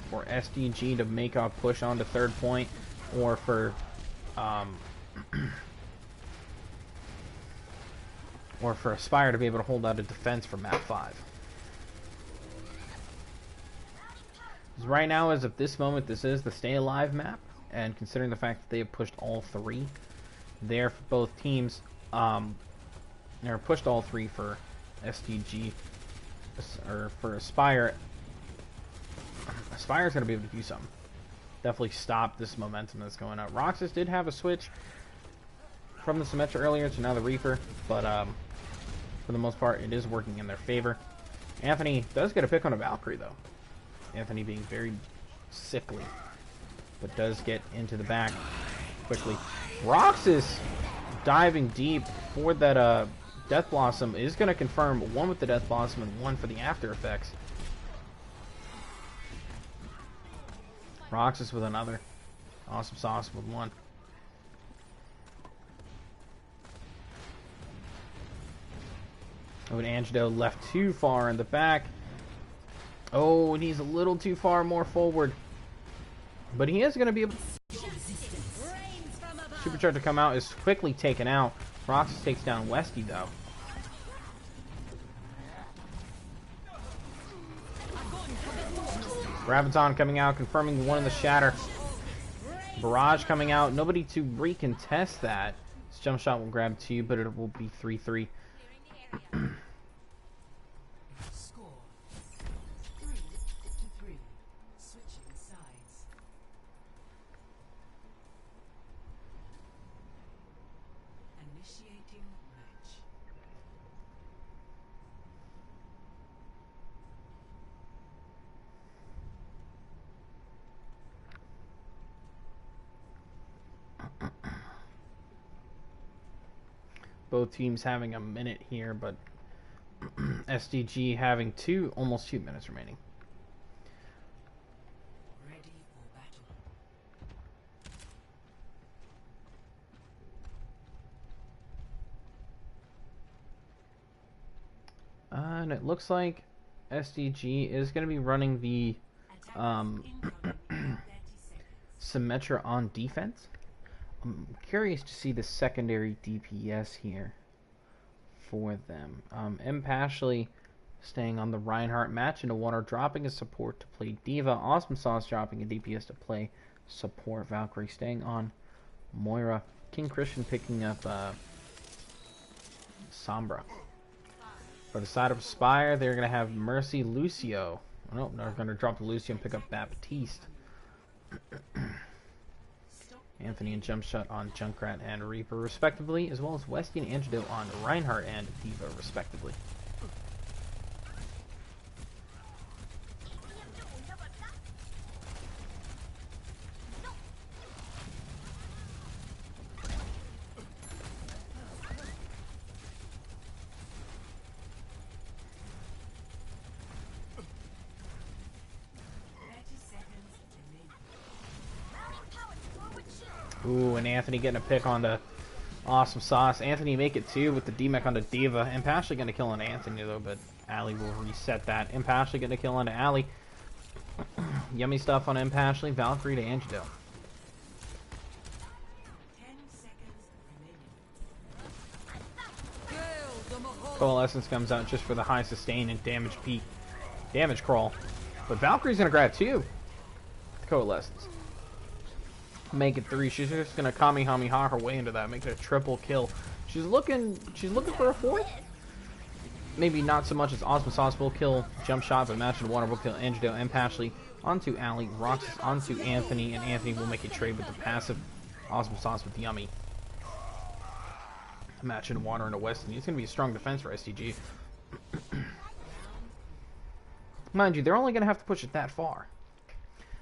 for SDG to make a push on to 3rd point, or for Aspire to be able to hold out a defense for map 5. Right now, as of this moment, this is the Stay Alive map, and considering the fact that they have pushed all 3 there for both teams, they're pushed all 3 for SDG, or for Aspire. Aspire's going to be able to do something. Definitely stop this momentum that's going on. Roxas did have a switch from the Symmetra earlier to now the Reaper, but for the most part, it is working in their favor. Anthony does get a pick on a Valkyrie, though. Anthony being very sickly, but does get into the back quickly. Roxas diving deep for that Death Blossom is going to confirm 1 with the Death Blossom and 1 for the after effects. Roxas with another. Awesome Sauce with 1. Oh, and Angelo left too far in the back. Oh, and he's a little too far more forward. But he is going to be able to... Supercharger come out is quickly taken out. Roxas takes down Westy, though. Graviton coming out, confirming one in the shatter. Barrage coming out. Nobody to recontest that. This jump shot will grab 2, but it will be 3-3. Score 3-3. Switching sides. Initiating match. Both teams having a minute here, but SDG having almost 2 minutes remaining. Ready for battle. And it looks like SDG is going to be running the Symmetra on defense. I'm curious to see the secondary DPS here for them. M. Pashley staying on the Reinhardt match into water, dropping a support to play Diva. Awesome Sauce dropping a DPS to play support. Valkyrie staying on Moira. King Christian picking up Sombra. For the side of Spire, they're going to have Mercy Lucio. Oh, nope, they're going to drop the Lucio and pick up Baptiste. Anthony and Jumpshot on Junkrat and Reaper, respectively, as well as Westy and Antidote on Reinhardt and Diva, respectively. Ooh, and Anthony getting a pick on the Awesome Sauce. Anthony make it 2 with the D-Mech on the Diva. Imp Ashley going to kill on Anthony, though, but Ali will reset that. Imp Ashley going to kill onto Ali. Yummy stuff on Imp Ashley. Valkyrie to Antidote. 10 seconds remaining. Coalescence comes out just for the high sustain and damage peak. Damage crawl. But Valkyrie's going to grab 2. The Coalescence. Make it 3. She's just gonna Kamehameha her way into that, make it a triple kill. She's looking for a 4th. Maybe not so much as Awesome Sauce will kill Jump Shot, but Match in the Water will kill Angelo and Pashley onto Ali, Roxas onto Anthony, and Anthony will make a trade with the passive. Awesome Sauce with Yummy. Match in Water into Weston. It's gonna be a strong defense for SDG. Mind you, they're only gonna have to push it that far.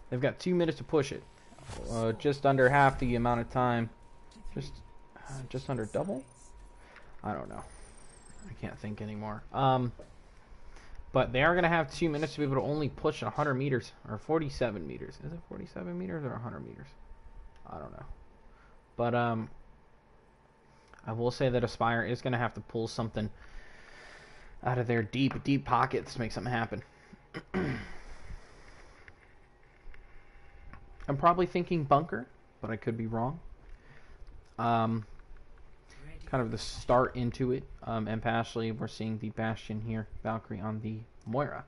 They've got 2 minutes to push it. Just under half the amount of time. Just under double? I don't know. I can't think anymore. But they are going to have 2 minutes to be able to only push 100 meters. Or 47 meters. Is it 47 meters or 100 meters? I don't know. But I will say that Aspire is going to have to pull something out of their deep, deep pockets to make something happen. I'm probably thinking bunker, but I could be wrong. Kind of the start into it. And Pashley, we're seeing the Bastion here. Valkyrie on the Moira.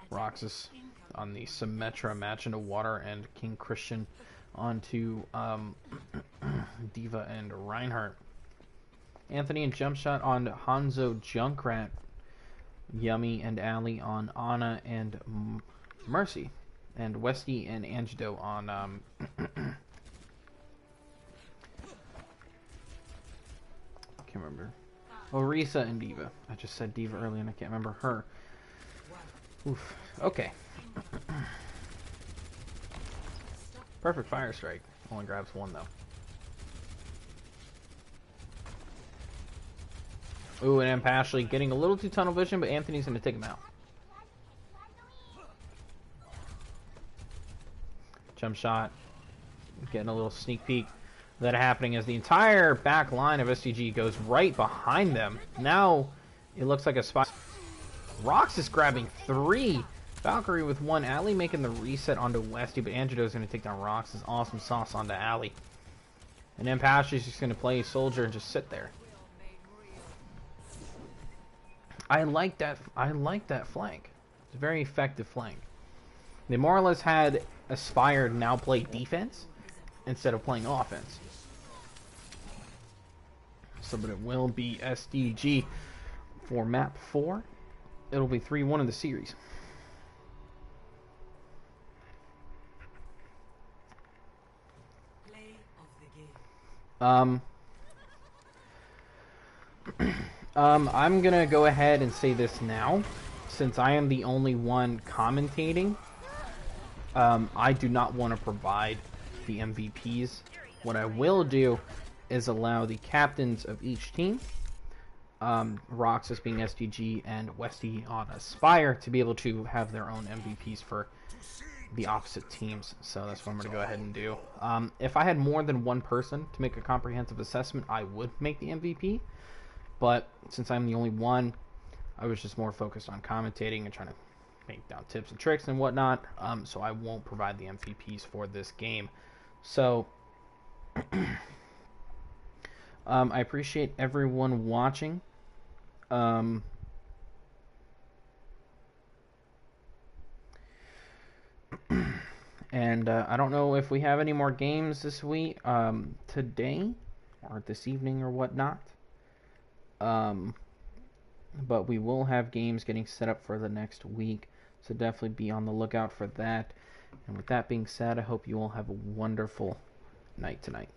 Roxas on the Symmetra match into Water, and King Christian onto Diva and Reinhardt. Anthony and Jumpshot on Hanzo Junkrat. Yummy and Ali on Anna and Mercy. And Westy and Antidote on can't remember. Oh, Risa and Diva. I just said Diva earlier and I can't remember her. Oof. Okay. Perfect Fire Strike. Only grabs 1 though. Ooh, and Pashley getting a little too tunnel vision, but Anthony's going to take him out. Jump shot. Getting a little sneak peek of that happening as the entire back line of SDG goes right behind them. Now it looks like a spot. Rox is grabbing 3. Valkyrie with 1. Ali making the reset onto Westy, but Angelo's going to take down Rox's awesome sauce onto Ali. And then Pasha's just going to play Soldier and just sit there. I like that flank. It's a very effective flank. They more or less had Aspire now play defense instead of playing offense. So, but it will be SDG for map 4. It'll be 3-1 in the series. Play of the game. I'm gonna go ahead and say this now, since I am the only one commentating. I do not want to provide the MVPs. What I will do is allow the captains of each team, Roxas being SDG and Westy on Aspire, to be able to have their own MVPs for the opposite teams. So that's what I'm going to go ahead and do. If I had more than one person to make a comprehensive assessment, I would make the MVP. But since I'm the only one, I was just more focused on commentating and trying to make down tips and tricks and whatnot. So I won't provide the MVPs for this game. So I appreciate everyone watching. And I don't know if we have any more games this week, today, or this evening, or whatnot. But we will have games getting set up for the next week, so definitely be on the lookout for that. And with that being said, I hope you all have a wonderful night tonight.